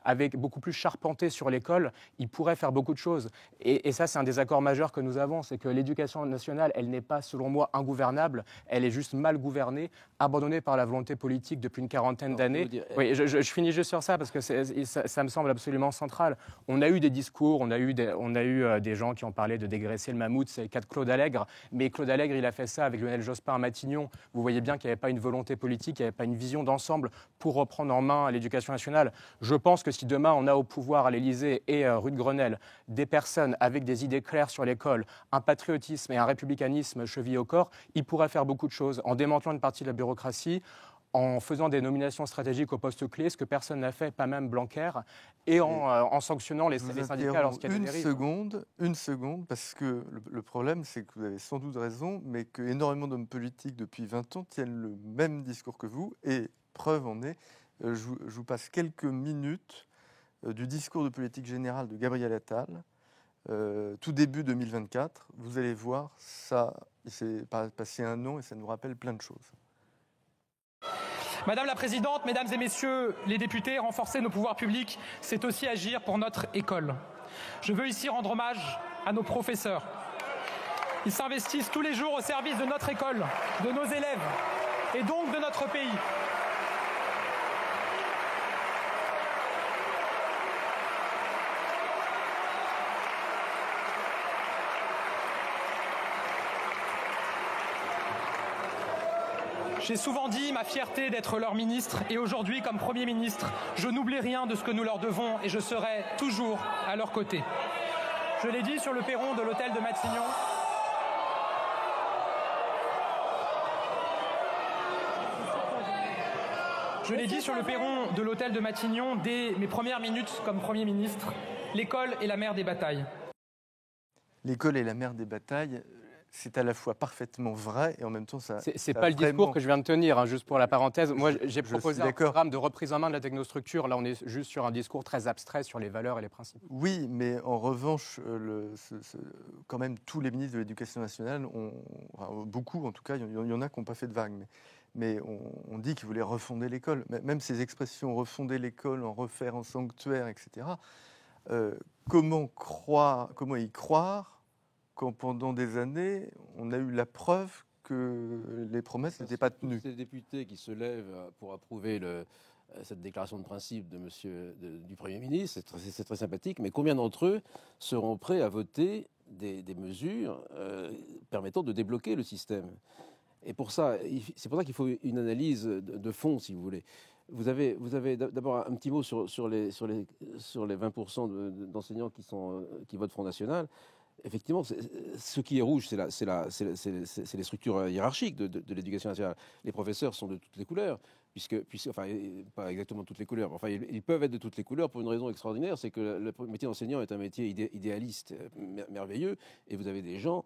avec beaucoup plus charpenté sur l'école, il pourrait faire beaucoup de choses. Et ça, c'est un désaccord majeur que nous avons, c'est que l'éducation nationale, elle n'est pas, selon moi, ingouvernable, elle est juste mal gouvernée, abandonnée par la volonté politique depuis une quarantaine d'années. Oui, je finis juste sur ça, parce que ça me semble absolument central. On a eu des discours, on a eu des gens qui ont parlé de dégraisser le mammouth, c'est le cas de Claude Allègre, mais Claude Allègre, il a fait ça avec Lionel Jospin à Matignon. Vous voyez bien qu'il n'y avait pas une volonté politique, il n'y avait pas une vision d'ensemble pour reprendre en main l'éducation nationale. Je pense que si demain on a au pouvoir à l'Élysée et rue de Grenelle des personnes avec des idées claires sur l'école, un patriotisme et un républicanisme chevillés au corps, ils pourraient faire beaucoup de choses en démantelant une partie de la bureaucratie, en faisant des nominations stratégiques aux postes clés, ce que personne n'a fait, pas même Blanquer, et en sanctionnant les syndicats lorsqu'il y a des dérives. Une seconde, parce que le problème, c'est que vous avez sans doute raison, mais qu'énormément d'hommes politiques depuis 20 ans tiennent le même discours que vous, et preuve en est, je vous passe quelques minutes du discours de politique générale de Gabriel Attal, tout début 2024. Vous allez voir, ça, il s'est passé un an et ça nous rappelle plein de choses. Madame la Présidente, Mesdames et Messieurs les députés, renforcer nos pouvoirs publics, c'est aussi agir pour notre école. Je veux ici rendre hommage à nos professeurs. Ils s'investissent tous les jours au service de notre école, de nos élèves et donc de notre pays. J'ai souvent dit ma fierté d'être leur ministre et aujourd'hui, comme Premier ministre, je n'oublie rien de ce que nous leur devons et je serai toujours à leur côté. Je l'ai dit sur le perron de l'hôtel de Matignon. Je l'ai dit sur le perron de l'hôtel de Matignon dès mes premières minutes comme Premier ministre, l'école est la mère des batailles. L'école est la mère des batailles. C'est à la fois parfaitement vrai et en même temps ça... C'est pas le discours que je viens de tenir, hein, juste pour la parenthèse. Moi, j'ai proposé un programme de reprise en main de la technostructure. Là, on est juste sur un discours très abstrait sur les valeurs et les principes. Oui, mais en revanche, quand même, tous les ministres de l'Éducation nationale, beaucoup en tout cas, il y en a qui n'ont pas fait de vague, mais on dit qu'ils voulaient refonder l'école. Même ces expressions, refonder l'école, en refaire un sanctuaire, etc. Comment y croire quand pendant des années, on a eu la preuve que les promesses n'étaient pas tenues. Ces députés qui se lèvent pour approuver cette déclaration de principe du Premier ministre, c'est très sympathique, mais combien d'entre eux seront prêts à voter des mesures permettant de débloquer le système ? Et c'est pour ça qu'il faut une analyse de fond, si vous voulez. Vous avez d'abord un petit mot sur les 20% d'enseignants qui votent Front National. Effectivement, ce qui est rouge, c'est les structures hiérarchiques de l'éducation nationale. Les professeurs sont de toutes les couleurs, enfin, pas exactement toutes les couleurs, mais enfin, ils peuvent être de toutes les couleurs pour une raison extraordinaire, c'est que le métier d'enseignant est un métier idéaliste, merveilleux, et vous avez des gens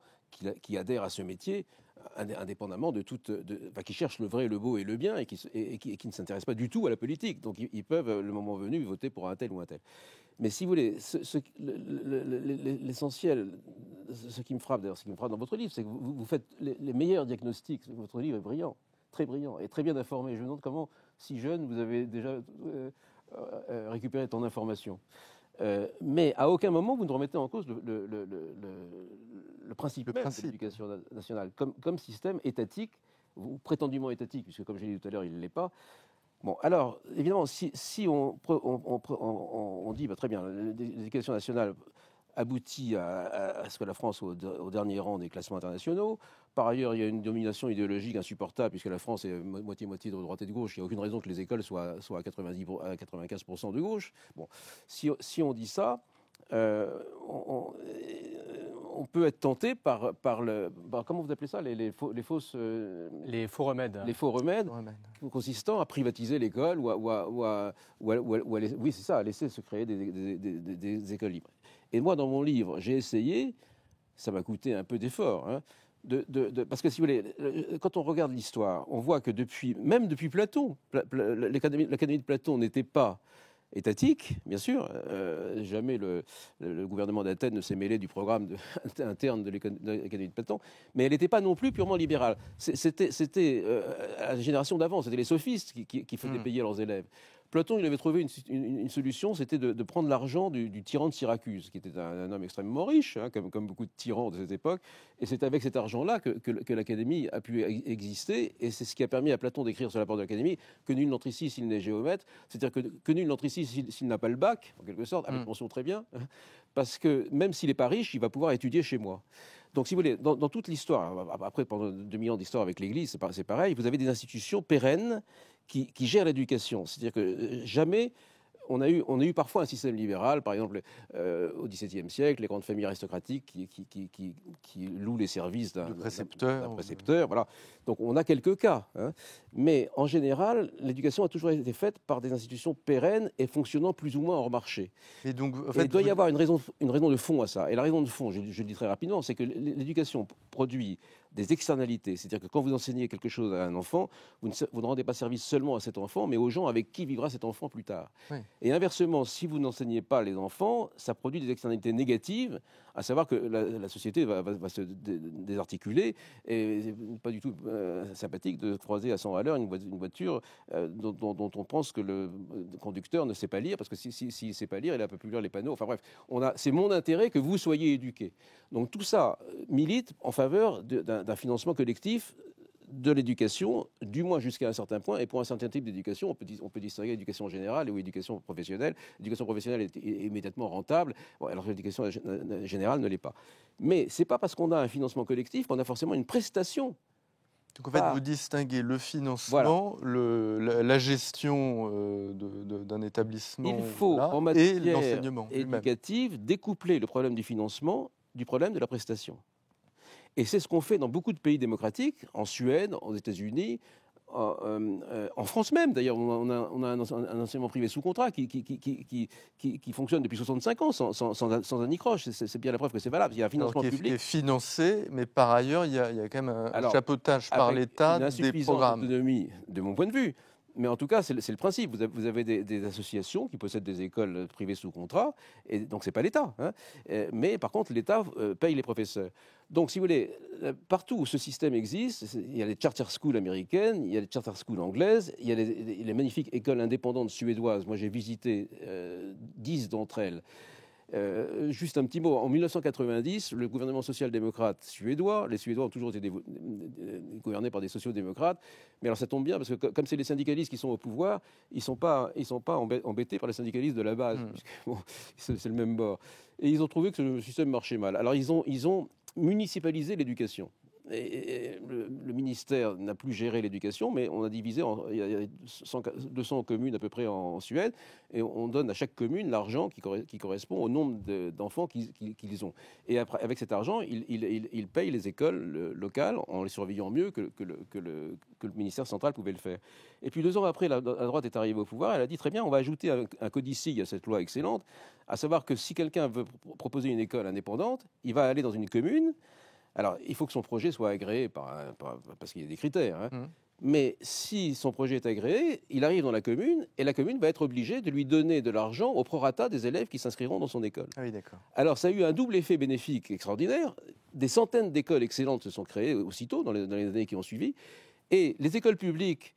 qui adhèrent à ce métier indépendamment qui cherchent le vrai, le beau et le bien, et qui ne s'intéressent pas du tout à la politique. Donc ils peuvent, le moment venu, voter pour un tel ou un tel. Mais si vous voulez, l'essentiel, ce qui me frappe dans votre livre, c'est que vous faites les meilleurs diagnostics. Votre livre est brillant, et très bien informé. Je me demande comment, si jeune, vous avez déjà récupéré tant d'informations. Mais à aucun moment, vous ne remettez en cause le principe même de l'éducation nationale comme système étatique, ou prétendument étatique, puisque comme j'ai dit tout à l'heure, il ne l'est pas. Bon, alors, évidemment, si on dit, très bien, l'éducation nationale aboutit à ce que la France soit au dernier rang des classements internationaux. Par ailleurs, il y a une domination idéologique insupportable, puisque la France est moitié-moitié de droite et de gauche. Il n'y a aucune raison que les écoles soient à 95% de gauche. Bon, si on dit ça, on peut être tenté par comment vous appelez ça, les faux remèdes. Les faux remèdes consistant à privatiser l'école ou à laisser se créer des écoles libres. Et moi, dans mon livre, j'ai essayé, ça m'a coûté un peu d'effort, hein, parce que si vous voulez, quand on regarde l'histoire, on voit que même depuis Platon, l'académie de Platon n'était pas étatique, bien sûr. Jamais le gouvernement d'Athènes ne s'est mêlé du programme interne de l'académie de Platon, mais elle n'était pas non plus purement libérale. C'était à la génération d'avant, c'était les sophistes qui faisaient payer leurs élèves. Platon, il avait trouvé une solution, c'était de prendre l'argent du tyran de Syracuse, qui était un homme extrêmement riche, hein, comme beaucoup de tyrans de cette époque, et c'est avec cet argent-là que l'Académie a pu exister, et c'est ce qui a permis à Platon d'écrire sur la porte de l'Académie que nul n'entre ici s'il n'est géomètre, c'est-à-dire que nul n'entre ici s'il n'a pas le bac, en quelque sorte, avec mention très bien, parce que même s'il n'est pas riche, il va pouvoir étudier chez moi. Donc, si vous voulez, dans toute l'histoire, après, pendant 2000 ans d'histoire avec l'Église, c'est pareil, vous avez des institutions pérennes qui gèrent l'éducation. C'est-à-dire que jamais on a eu parfois un système libéral, par exemple au XVIIe siècle, les grandes familles aristocratiques qui louent les services d'un précepteur. Voilà. Donc on a quelques cas, hein. Mais en général, l'éducation a toujours été faite par des institutions pérennes et fonctionnant plus ou moins hors marché. Et donc, en Et fait, il doit y avoir une raison de fond à ça. Et la raison de fond, je le dis très rapidement, c'est que l'éducation produit des externalités. C'est-à-dire que quand vous enseignez quelque chose à un enfant, vous ne rendez pas service seulement à cet enfant, mais aux gens avec qui vivra cet enfant plus tard. Oui. Et inversement, si vous n'enseignez pas les enfants, ça produit des externalités négatives, à savoir que la société va se désarticuler. Et c'est pas du tout sympathique de croiser à 100 à l'heure une voiture dont on pense que le conducteur ne sait pas lire, parce que s'il ne sait pas lire, il ne peut plus lire les panneaux. Enfin bref, c'est mon intérêt que vous soyez éduqués. Donc tout ça milite en faveur d'un financement collectif de l'éducation, du moins jusqu'à un certain point. Et pour un certain type d'éducation, on peut distinguer éducation générale ou éducation professionnelle. L'éducation professionnelle est immédiatement rentable, alors que l'éducation générale ne l'est pas. Mais ce n'est pas parce qu'on a un financement collectif qu'on a forcément une prestation. Donc en fait, vous distinguez le financement, la gestion d'un établissement, il faut, en et matière l'enseignement éducative, découpler le problème du financement du problème de la prestation. Et c'est ce qu'on fait dans beaucoup de pays démocratiques, en Suède, aux États-Unis, en France même. D'ailleurs, on a un enseignement privé sous contrat qui fonctionne depuis 65 ans sans un icroche. C'est bien la preuve que c'est valable. Il y a un financement public qui est financé, mais par ailleurs, il y a quand même un chapeautage par l'État des programmes. Autonomie, de mon point de vue. Mais en tout cas, c'est le principe. Vous avez des associations qui possèdent des écoles privées sous contrat, et donc c'est pas l'État. Hein. Mais par contre, l'État paye les professeurs. Donc, si vous voulez, partout où ce système existe, il y a les charter schools américaines, il y a les charter schools anglaises, il y a les magnifiques écoles indépendantes suédoises. Moi, j'ai visité 10 d'entre elles. Juste un petit mot, en 1990, le gouvernement social-démocrate suédois, les Suédois ont toujours été gouvernés par des sociaux-démocrates, mais alors ça tombe bien parce que comme c'est les syndicalistes qui sont au pouvoir, ils sont pas embêtés par les syndicalistes de la base, puisque, bon, c'est le même bord. Et ils ont trouvé que le système marchait mal. Alors ils ont municipalisé l'éducation. Et le ministère n'a plus géré l'éducation, mais on a divisé, il y a 200 communes à peu près en Suède, et on donne à chaque commune l'argent qui correspond au nombre d'enfants qu'ils ont. Et après, avec cet argent, ils payent les écoles locales en les surveillant mieux que le ministère central pouvait le faire. Et puis 2 ans après, la droite est arrivée au pouvoir, elle a dit très bien, on va ajouter un codicille à cette loi excellente, à savoir que si quelqu'un veut proposer une école indépendante, il va aller dans une commune. Alors, il faut que son projet soit agréé parce qu'il y a des critères. Hein. Mais si son projet est agréé, il arrive dans la commune et la commune va être obligée de lui donner de l'argent au prorata des élèves qui s'inscriront dans son école. Ah oui, d'accord. Alors, ça a eu un double effet bénéfique extraordinaire. Des centaines d'écoles excellentes se sont créées aussitôt dans les années qui ont suivi. Et les écoles publiques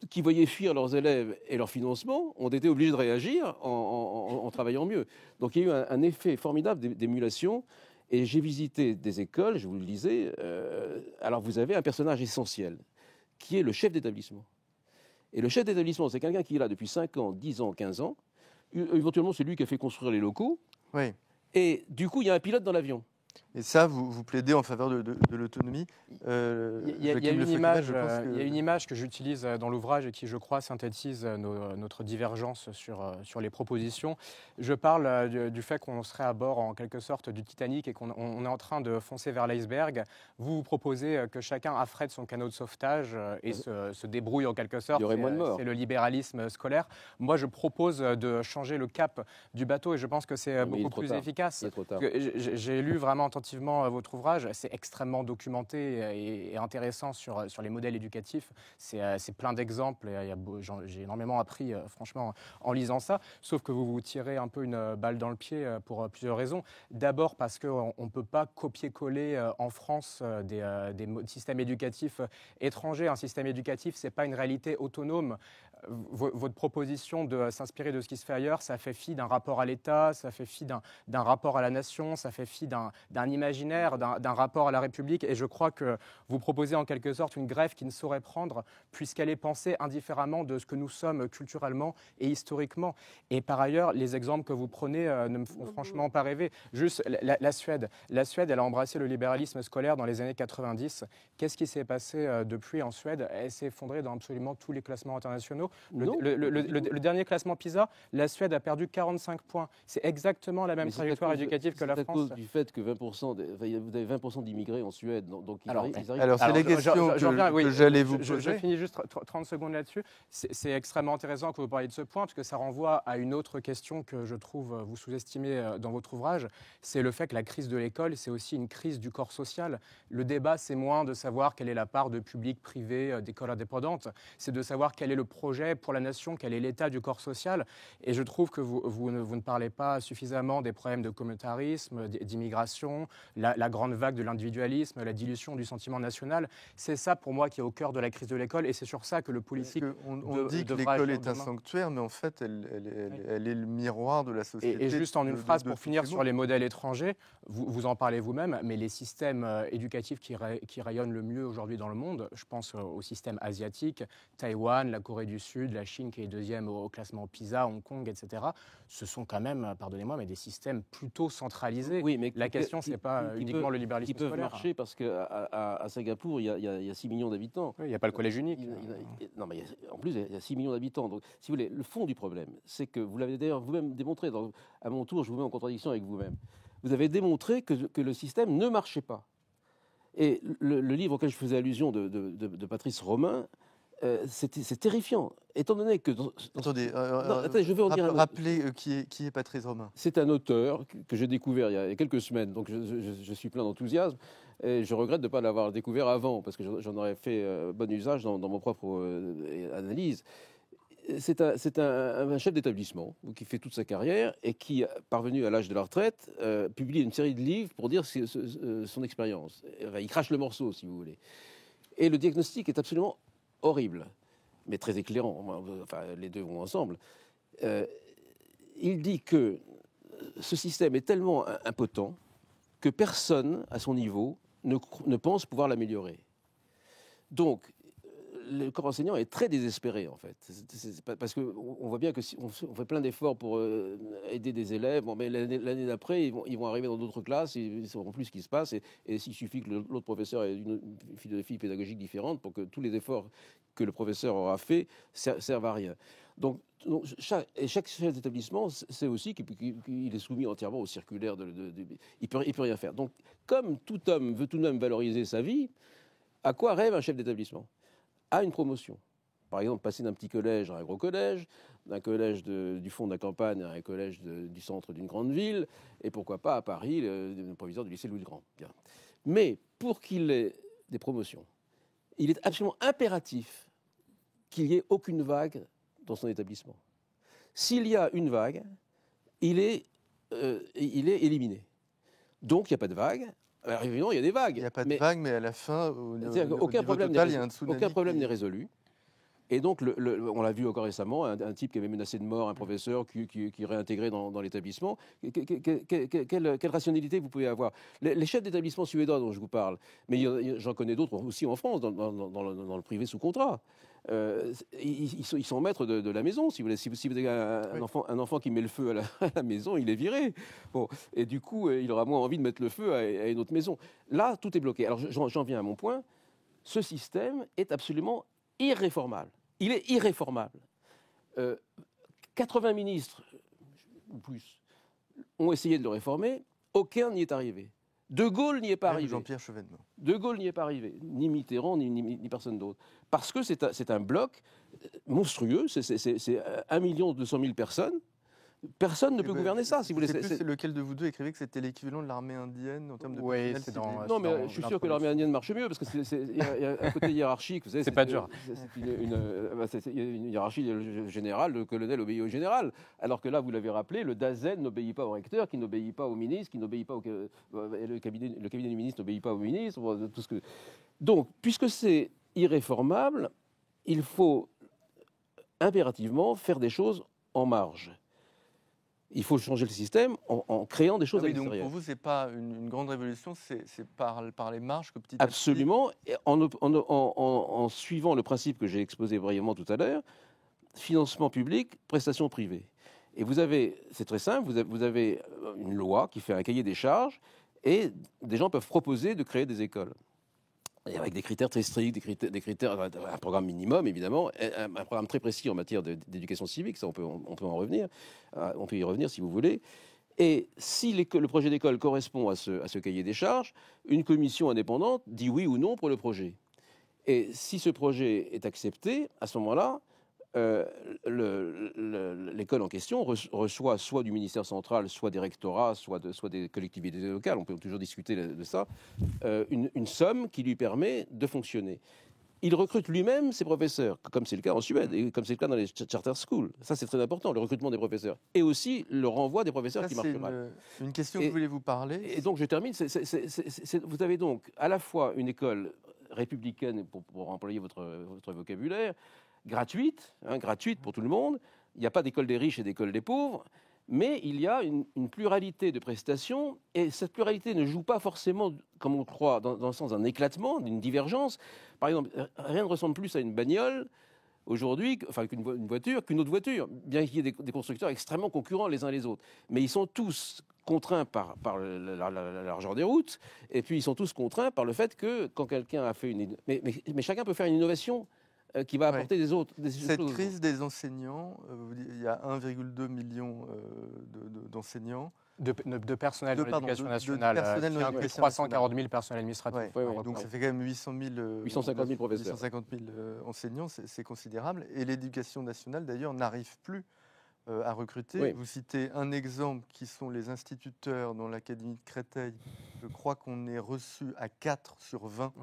qui voyaient fuir leurs élèves et leur financement ont été obligés de réagir en travaillant mieux. Donc, il y a eu un effet formidable d'émulation. Et j'ai visité des écoles, je vous le disais, alors vous avez un personnage essentiel, qui est le chef d'établissement. Et le chef d'établissement, c'est quelqu'un qui est là depuis 5 ans, 10 ans, 15 ans. Éventuellement, c'est lui qui a fait construire les locaux. Oui. Et du coup, il y a un pilote dans l'avion. Et ça, vous plaidez en faveur de l'autonomie. Il y a une image que j'utilise dans l'ouvrage et qui, je crois, synthétise notre divergence sur les propositions. Je parle du fait qu'on serait à bord, en quelque sorte, du Titanic et qu'on est en train de foncer vers l'iceberg. Vous proposez que chacun affrète son canot de sauvetage et se débrouille en quelque sorte. Il y aurait moins de morts. C'est le libéralisme scolaire. Moi, je propose de changer le cap du bateau et je pense que c'est beaucoup plus efficace. Il est trop tard. J'ai lu vraiment attentivement votre ouvrage. C'est extrêmement documenté et intéressant sur les modèles éducatifs. C'est plein d'exemples. J'ai énormément appris, franchement, en lisant ça. Sauf que vous vous tirez un peu une balle dans le pied pour plusieurs raisons. D'abord parce qu'on ne peut pas copier-coller en France des systèmes éducatifs étrangers. Un système éducatif, ce n'est pas une réalité autonome. Votre proposition de s'inspirer de ce qui se fait ailleurs, ça fait fi d'un rapport à l'État, ça fait fi d'un rapport à la nation, ça fait fi d'un d'un imaginaire, d'un rapport à la République. Et je crois que vous proposez en quelque sorte une greffe qui ne saurait prendre, puisqu'elle est pensée indifféremment de ce que nous sommes culturellement et historiquement. Et par ailleurs, les exemples que vous prenez ne me font franchement pas rêver. Juste la Suède. La Suède, elle a embrassé le libéralisme scolaire dans les années 90. Qu'est-ce qui s'est passé depuis en Suède? Elle s'est effondrée dans absolument tous les classements internationaux. Le dernier classement PISA, la Suède a perdu 45 points. C'est exactement la même trajectoire éducative que la France. C'est à cause du fait que 20%, vous avez 20% d'immigrés en Suède. Donc ils arrivent. Alors, c'est la question que j'allais vous poser. Je finis juste 30 secondes là-dessus. C'est extrêmement intéressant que vous parliez de ce point, parce que ça renvoie à une autre question que je trouve vous sous-estimez dans votre ouvrage. C'est le fait que la crise de l'école, c'est aussi une crise du corps social. Le débat, c'est moins de savoir quelle est la part de public, privé, d'écoles indépendantes. C'est de savoir quel est le projet pour la nation, quel est l'état du corps social. Et je trouve que vous ne parlez pas suffisamment des problèmes de communautarisme, d'immigration, la grande vague de l'individualisme, la dilution du sentiment national. C'est ça, pour moi, qui est au cœur de la crise de l'école. Et c'est sur ça que le politique... On dit que l'école est un sanctuaire, mais en fait, elle est le miroir de la société. Et juste en une phrase, pour finir sur les modèles étrangers, vous en parlez vous-même, mais les systèmes éducatifs qui rayonnent le mieux aujourd'hui dans le monde, je pense au système asiatique, Taïwan, la Corée du Sud, la Chine qui est deuxième au classement PISA, Hong Kong, etc. Ce sont quand même, pardonnez-moi, mais des systèmes plutôt centralisés. Oui, mais la question, ce n'est pas uniquement le libéralisme scolaire. Ils peuvent marcher parce qu'à Singapour, il y a 6 millions d'habitants. Oui, il n'y a pas le collège unique. Non, mais en plus, il y a 6 millions d'habitants. Donc, si vous voulez, le fond du problème, c'est que vous l'avez d'ailleurs vous-même démontré. À mon tour, je vous mets en contradiction avec vous-même. Vous avez démontré que le système ne marchait pas. Et le livre auquel je faisais allusion de Patrice Romain, c'est terrifiant. Étant donné que... Attendez, je vais en dire rappelez qui est Patrice Romain. C'est un auteur que j'ai découvert il y a quelques semaines, donc je suis plein d'enthousiasme. Et je regrette de ne pas l'avoir découvert avant, parce que j'en aurais fait bon usage dans mon propre analyse. C'est un chef d'établissement qui fait toute sa carrière et qui, parvenu à l'âge de la retraite, publie une série de livres pour dire son expérience. Enfin, il crache le morceau, si vous voulez. Et le diagnostic est absolument horrible, mais très éclairant. Enfin, les deux vont ensemble. Il dit que ce système est tellement impotent que personne, à son niveau, ne pense pouvoir l'améliorer. Donc, le corps enseignant est très désespéré, en fait. Parce qu'on voit bien que si on fait plein d'efforts pour aider des élèves, bon, mais l'année d'après, ils vont arriver dans d'autres classes, ils ne sauront plus ce qui se passe, et s'il suffit que l'autre professeur ait une philosophie pédagogique différente pour que tous les efforts que le professeur aura fait servent à rien. Donc chaque chef d'établissement sait aussi qu'il est soumis entièrement aux circulaires. Il peut rien faire. Donc, comme tout homme veut tout de même valoriser sa vie, à quoi rêve un chef d'établissement ? À une promotion. Par exemple, passer d'un petit collège à un gros collège, d'un collège du fond de la campagne à un collège du centre d'une grande ville, et pourquoi pas à Paris, le proviseur du lycée Louis-le-Grand. Bien. Mais pour qu'il ait des promotions, il est absolument impératif qu'il n'y ait aucune vague dans son établissement. S'il y a une vague, il est éliminé. Donc il n'y a pas de vague. Alors évidemment, il y a des vagues. Il n'y a pas de vague, mais à la fin, aucun problème n'est résolu. Et donc, on l'a vu encore récemment, un type qui avait menacé de mort un professeur qui réintégrait dans l'établissement. Quelle rationalité vous pouvez avoir ? Les chefs d'établissement suédois dont je vous parle, mais j'en connais d'autres aussi en France, dans le privé sous contrat. Ils sont maîtres de la maison, si vous voulez. Si vous avez un enfant qui met le feu à la maison, il est viré. Bon, et du coup, il aura moins envie de mettre le feu à une autre maison. Là, tout est bloqué. Alors, j'en viens à mon point. Ce système est absolument irréformable. Il est irréformable. 80 ministres, ou plus, ont essayé de le réformer. Aucun n'y est arrivé. De Gaulle n'y est pas arrivé. Jean-Pierre Chevènement. De Gaulle n'y est pas arrivé. Ni Mitterrand, ni personne d'autre. Parce que c'est un bloc monstrueux. C'est 1 200 000 personnes. Personne ne peut gouverner ça, si vous voulez. C'est lequel de vous deux écrivait que c'était l'équivalent de l'armée indienne en termes de personnel. Non, mais je suis sûr que l'armée indienne marche mieux parce que il y a un côté hiérarchique. Vous savez, c'est pas dur. Il y a une hiérarchie générale, le colonel obéit au général. Alors que là, vous l'avez rappelé, le DAZN n'obéit pas au recteur, qui n'obéit pas au ministre, qui n'obéit pas le cabinet du ministre n'obéit pas au ministre. Tout ce que... Donc, puisque c'est irréformable, il faut impérativement faire des choses en marge. Il faut changer le système en créant des choses à donc l'extérieur. pour vous, ce n'est pas une grande révolution, c'est par les marges que petit à petit... Absolument, et en suivant le principe que j'ai exposé brièvement tout à l'heure, financement public, prestations privées. Et c'est très simple, vous avez une loi qui fait un cahier des charges, et des gens peuvent proposer de créer des écoles. Et avec des critères très stricts, un programme minimum évidemment, un programme très précis en matière d'éducation civique, ça on peut en revenir, on peut y revenir si vous voulez. Et si le projet d'école correspond à ce cahier des charges, une commission indépendante dit oui ou non pour le projet. Et si ce projet est accepté, à ce moment-là, l'école en question reçoit soit du ministère central, soit des rectorats, soit des collectivités locales, on peut toujours discuter de ça, une somme qui lui permet de fonctionner. Il recrute lui-même ses professeurs, comme c'est le cas en Suède, et comme c'est le cas dans les charter schools. Ça, c'est très important, le recrutement des professeurs. Et aussi le renvoi des professeurs qui marchent mal. Une question que je voulais vous parler. Et donc, je termine. Vous avez donc à la fois une école républicaine, pour employer votre vocabulaire, gratuite pour tout le monde. Il n'y a pas d'école des riches et d'école des pauvres. Mais il y a une pluralité de prestations, et cette pluralité ne joue pas forcément, comme on le croit, dans le sens d'un éclatement, d'une divergence. Par exemple, rien ne ressemble plus à une bagnole aujourd'hui, enfin qu'une voiture, qu'une autre voiture, bien qu'il y ait des constructeurs extrêmement concurrents les uns les autres. Mais ils sont tous contraints par la largeur des routes, et puis ils sont tous contraints par le fait que quand quelqu'un a fait mais chacun peut faire une innovation qui va apporter des choses. Cette crise des enseignants, il y a 1,2 million d'enseignants. De personnel dans l'éducation nationale, 340 000 personnels administratifs. Donc ça fait quand même 850 000 professeurs. 850 000 enseignants, c'est considérable. Et l'éducation nationale, d'ailleurs, n'arrive plus à recruter. Oui. Vous citez un exemple qui sont les instituteurs dans l'Académie de Créteil. Je crois qu'on est reçu à 4 sur 20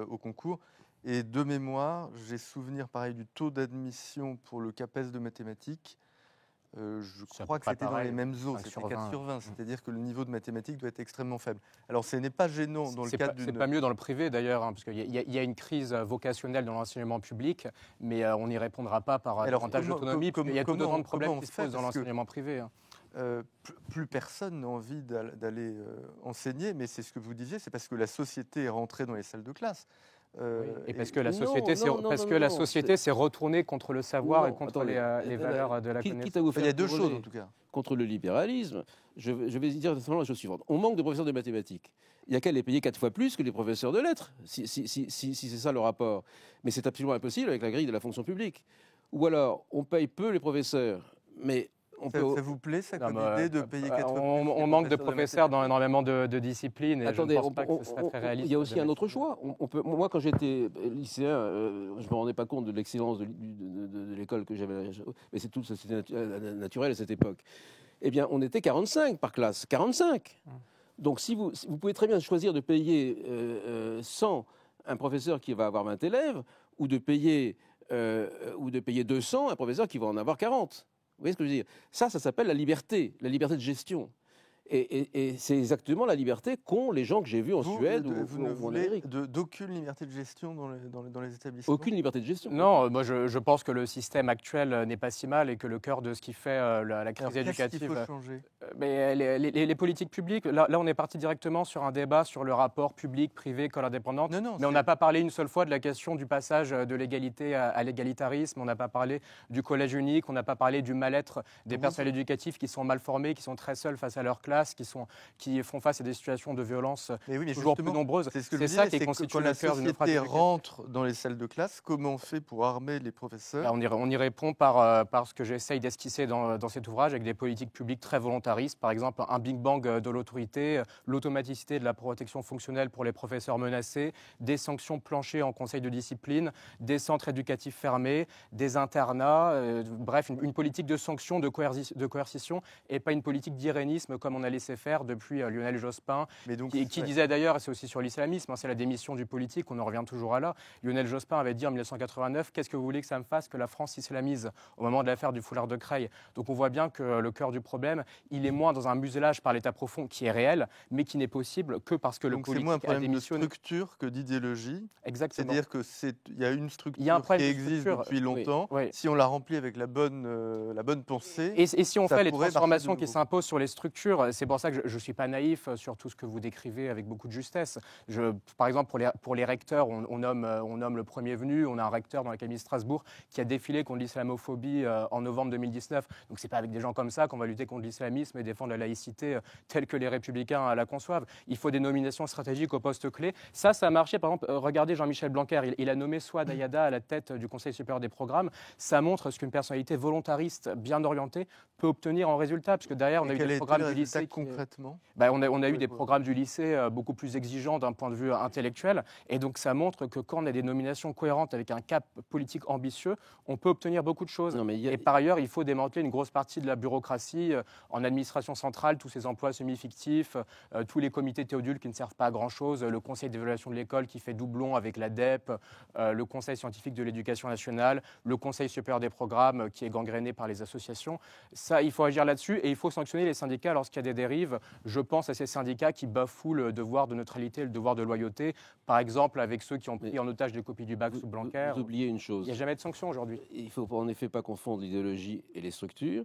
au concours. Et de mémoire, j'ai souvenir pareil du taux d'admission pour le CAPES de mathématiques. Je crois que c'était dans les mêmes eaux, c'était 4 sur 20. C'est-à-dire que le niveau de mathématiques doit être extrêmement faible. Alors ce n'est pas gênant dans le cadre d'une... C'est pas mieux dans le privé d'ailleurs, parce qu'il y a une crise vocationnelle dans l'enseignement public, mais on n'y répondra pas par davantage d'autonomie. Il y a tout autant de problèmes qui se posent dans l'enseignement privé. Plus personne n'a envie d'aller enseigner, mais c'est ce que vous disiez, c'est parce que la société est rentrée dans les salles de classe. Et parce que la société s'est retournée contre le savoir et contre les valeurs de la connaissance. Il y a deux choses en tout cas. Contre le libéralisme, je vais dire simplement la chose suivante. On manque de professeurs de mathématiques. Il n'y a qu'à les payer 4 fois plus que les professeurs de lettres, si c'est ça le rapport. Mais c'est absolument impossible avec la grille de la fonction publique. Ou alors, on paye peu les professeurs, mais... Ça vous plaît, cette idée de payer 4 fois plus? On manque de professeurs dans énormément de disciplines. Et attendez, je ne pense pas que ce serait très réaliste. Il y a aussi un autre choix. Moi, quand j'étais lycéen, je ne me rendais pas compte de l'excellence de l'école que j'avais. Mais c'était naturel à cette époque. Eh bien, on était 45 par classe. 45. Donc, si vous pouvez très bien choisir de payer 100 un professeur qui va avoir 20 élèves, ou de payer 200 un professeur qui va en avoir 40. Vous voyez ce que je veux dire? Ça s'appelle la liberté de gestion. Et c'est exactement la liberté qu'ont les gens que j'ai vus en Suède ou en Amérique. D'aucune liberté de gestion dans les établissements? Aucune liberté de gestion. Non, moi je pense que le système actuel n'est pas si mal et que le cœur de ce qui fait la crise éducative... Qu'est-ce qu'il faut changer? Les politiques publiques, là on est parti directement sur un débat sur le rapport public-privé, école indépendante, mais on n'a pas parlé une seule fois de la question du passage de l'égalité à l'égalitarisme, on n'a pas parlé du collège unique, on n'a pas parlé du mal-être des personnels éducatifs qui sont mal formés, qui sont très seuls face à leur classe, qui font face à des situations de violence toujours plus nombreuses. C'est ça qui constitue le cœur d'une société rentre dans les salles de classe. Comment on fait pour armer les professeurs? On y répond par ce que j'essaye d'esquisser dans cet ouvrage avec des politiques publiques très volontaristes. Par exemple, un Big Bang de l'autorité, l'automaticité de la protection fonctionnelle pour les professeurs menacés, des sanctions planchées en conseil de discipline, des centres éducatifs fermés, des internats, bref, une politique de sanctions, de coercition et pas une politique d'irénisme comme on a laissé faire depuis Lionel Jospin, Mais donc, qui disait d'ailleurs, et c'est aussi sur l'islamisme, hein, c'est la démission du politique, on en revient toujours à là. Lionel Jospin avait dit en 1989, qu'est-ce que vous voulez que ça me fasse que la France islamise au moment de l'affaire du foulard de Creil. Donc on voit bien que le cœur du problème, il est moins dans un muselage par l'État profond qui est réel, mais qui n'est possible que parce que le donc c'est politique moins un a problème de démissionné. structure que d'idéologie. Exactement. C'est-à-dire qu'il y a une structure Il y a un qui problème de existe structure. depuis longtemps. Oui. Si on la remplit avec la bonne pensée, Et si on ça fait les pourrait marcher transformations de qui nouveau. s'imposent sur les structures, c'est pour ça que je ne suis pas naïf sur tout ce que vous décrivez avec beaucoup de justesse. Par exemple, pour les recteurs, on nomme le premier venu. On a un recteur dans l'Académie de Strasbourg qui a défilé contre l'islamophobie en novembre 2019. Donc ce n'est pas avec des gens comme ça qu'on va lutter contre l'islamisme et défendre la laïcité telle que les républicains la conçoivent. Il faut des nominations stratégiques aux postes clés. Ça a marché. Par exemple, regardez Jean-Michel Blanquer. Il a nommé Souad Ayada à la tête du Conseil supérieur des programmes. Ça montre ce qu'une personnalité volontariste, bien orientée, peut obtenir en résultat. Parce que derrière, on a eu des programmes du lycée. Concrètement on a eu des programmes du lycée beaucoup plus exigeants d'un point de vue intellectuel. Et donc, ça montre que quand on a des nominations cohérentes avec un cap politique ambitieux, on peut obtenir beaucoup de choses. Et par ailleurs, il faut démanteler une grosse partie de la bureaucratie en administration centrale, tous ces emplois semi-fictifs, tous les comités théodules qui ne servent pas à grand-chose, le conseil d'évaluation de l'école qui fait doublon avec l'ADEP, le conseil scientifique de l'éducation nationale, le conseil supérieur des programmes qui est gangréné par les associations. Ça, il faut agir là-dessus et il faut sanctionner les syndicats lorsqu'il y a des dérives. Je pense à ces syndicats qui bafouent le devoir de neutralité, le devoir de loyauté. Par exemple, avec ceux qui ont pris en otage des copies du bac sous Blanquer. Vous oubliez une chose. Il n'y a jamais de sanction aujourd'hui. Il ne faut en effet pas confondre l'idéologie et les structures,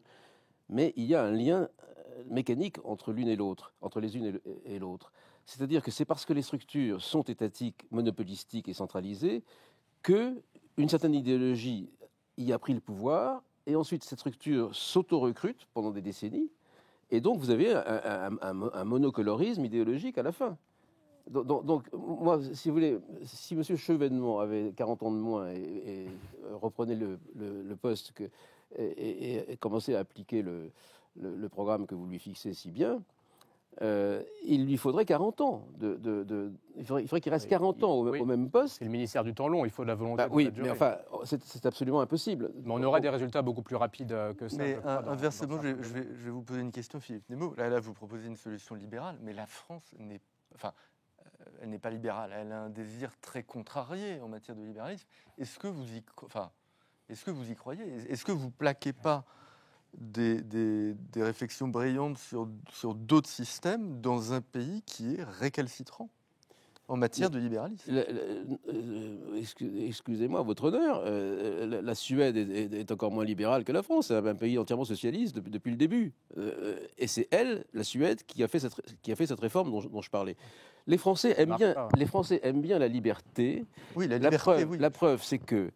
mais il y a un lien mécanique entre l'une et l'autre, entre les unes et l'autre. C'est-à-dire que c'est parce que les structures sont étatiques, monopolistiques et centralisées qu'une certaine idéologie y a pris le pouvoir, et ensuite cette structure s'auto-recrute pendant des décennies, et donc vous avez un monocolorisme idéologique à la fin. Donc, moi, si vous voulez, si M. Chevènement avait 40 ans de moins et reprenait le poste et commençait à appliquer le programme que vous lui fixez si bien, il lui faudrait 40 ans. Il faudrait qu'il reste 40 ans au même poste. C'est le ministère du temps long, il faut de la volonté. Oui, mais enfin, c'est absolument impossible. Mais on aurait des résultats beaucoup plus rapides que ça. Mais inversement, je vais vous poser une question, Philippe Nemo. Là, vous proposez une solution libérale, mais la France elle n'est pas libérale. Elle a un désir très contrarié en matière de libéralisme. Est-ce que vous y croyez ? Est-ce que vous plaquez pas des réflexions brillantes sur d'autres systèmes dans un pays qui est récalcitrant en matière de libéralisme? Excusez-moi, votre honneur, la Suède est encore moins libérale que la France. C'est un pays entièrement socialiste depuis le début. Et c'est la Suède, qui a fait cette réforme dont je parlais. Les Français aiment bien la liberté. Oui, la liberté, oui. La preuve, c'est que,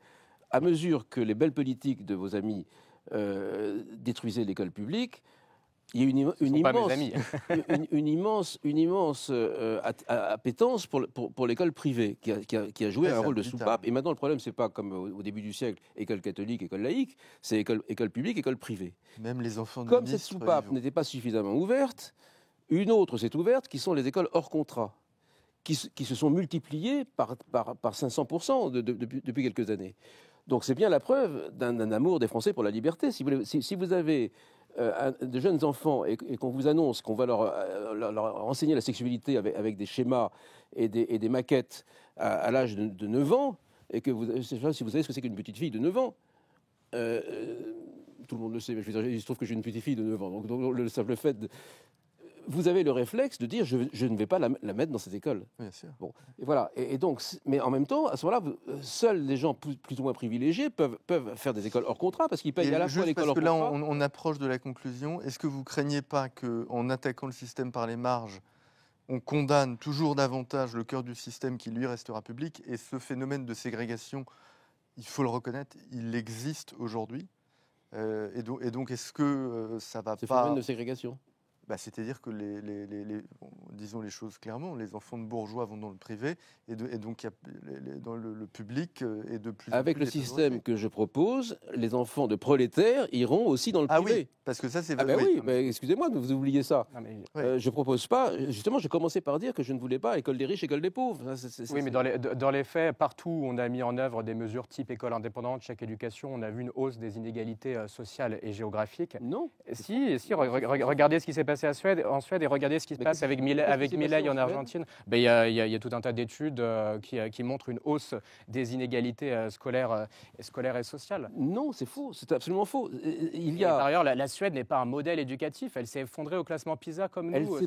à mesure que les belles politiques de vos amis détruisaient l'école publique, il y a une immense appétence pour l'école privée qui a joué un rôle de soupape. Et maintenant, le problème, c'est pas comme au début du siècle, école catholique, école laïque, c'est école publique, école privée. Même les enfants de Comme cette soupape n'était pas suffisamment ouverte, une autre s'est ouverte, qui sont les écoles hors contrat, qui se sont multipliées par 500% depuis quelques années. Donc c'est bien la preuve d'un amour des Français pour la liberté. Si vous avez de jeunes enfants et qu'on vous annonce qu'on va leur enseigner la sexualité avec des schémas et des maquettes à l'âge de 9 ans, et que je ne sais pas si vous savez ce que c'est qu'une petite fille de 9 ans, tout le monde le sait, mais il se trouve que j'ai une petite fille de 9 ans. Donc le simple fait vous avez le réflexe de dire je ne vais pas la mettre dans cette école. Bien sûr. Bon, et voilà. Et donc, mais en même temps, à ce moment-là, seuls les gens plus ou moins privilégiés peuvent faire des écoles hors contrat parce qu'ils payent à la fois l'école hors contrat. Là, on approche de la conclusion. Est-ce que vous craignez pas qu'en attaquant le système par les marges, on condamne toujours davantage le cœur du système qui lui restera public, et ce phénomène de ségrégation, il faut le reconnaître, il existe aujourd'hui. Et donc, est-ce que ça va pas... Ce phénomène de ségrégation. C'est-à-dire que, disons les choses clairement, les enfants de bourgeois vont dans le privé, et donc dans le public est de plus en plus... Avec le système que je propose, les enfants de prolétaires iront aussi dans le privé. Ah oui, parce que ça c'est... excusez-moi, vous oubliez ça. Non, mais... je propose pas... Justement, j'ai commencé par dire que je ne voulais pas école des riches, école des pauvres. Oui, mais dans les faits, partout où on a mis en œuvre des mesures type école indépendante, chèque éducation, on a vu une hausse des inégalités sociales et géographiques. Non. Si, regardez ce qui s'est passé passé en Suède et regardez ce qui se passe avec Milei en Argentine. Ben, il y a tout un tas d'études qui montrent une hausse des inégalités scolaires et sociales. Non, c'est faux, c'est absolument faux. Par ailleurs, la Suède n'est pas un modèle éducatif, elle s'est effondrée au classement PISA comme nous.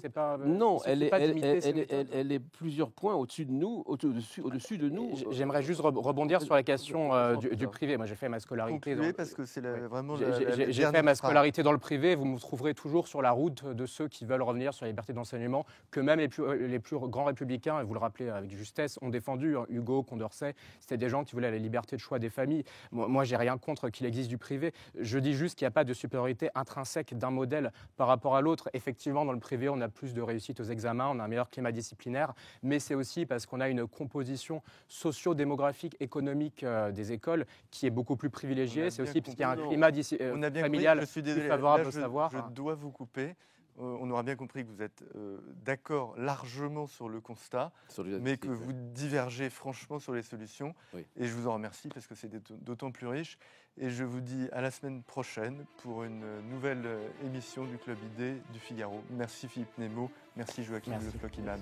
Non, elle est plusieurs points au-dessus de nous, au-dessus de nous. J'aimerais juste rebondir sur la question du privé. Moi, j'ai fait ma scolarité. Parce que c'est vraiment j'ai fait ma scolarité dans le privé. Vous me trouverez toujours sur la route de ceux qui veulent revenir sur la liberté d'enseignement, que même les plus grands républicains, et vous le rappelez avec justesse, ont défendu. Hugo, Condorcet, c'était des gens qui voulaient la liberté de choix des familles. Moi, j'ai rien contre qu'il existe du privé. Je dis juste qu'il n'y a pas de supériorité intrinsèque d'un modèle par rapport à l'autre. Effectivement, dans le privé, on a plus de réussite aux examens, on a un meilleur climat disciplinaire, mais c'est aussi parce qu'on a une composition socio-démographique, économique des écoles qui est beaucoup plus privilégiée. C'est aussi parce qu'il y a un climat familial plus favorable au savoir. Je dois vous couper. On aura bien compris que vous êtes d'accord largement sur le constat, mais que vous divergez franchement sur les solutions. Oui. Et je vous en remercie parce que c'est d'autant plus riche. Et je vous dis à la semaine prochaine pour une nouvelle émission du Club ID du Figaro. Merci Philippe Nemo, merci Joachim Le Floch-Imam.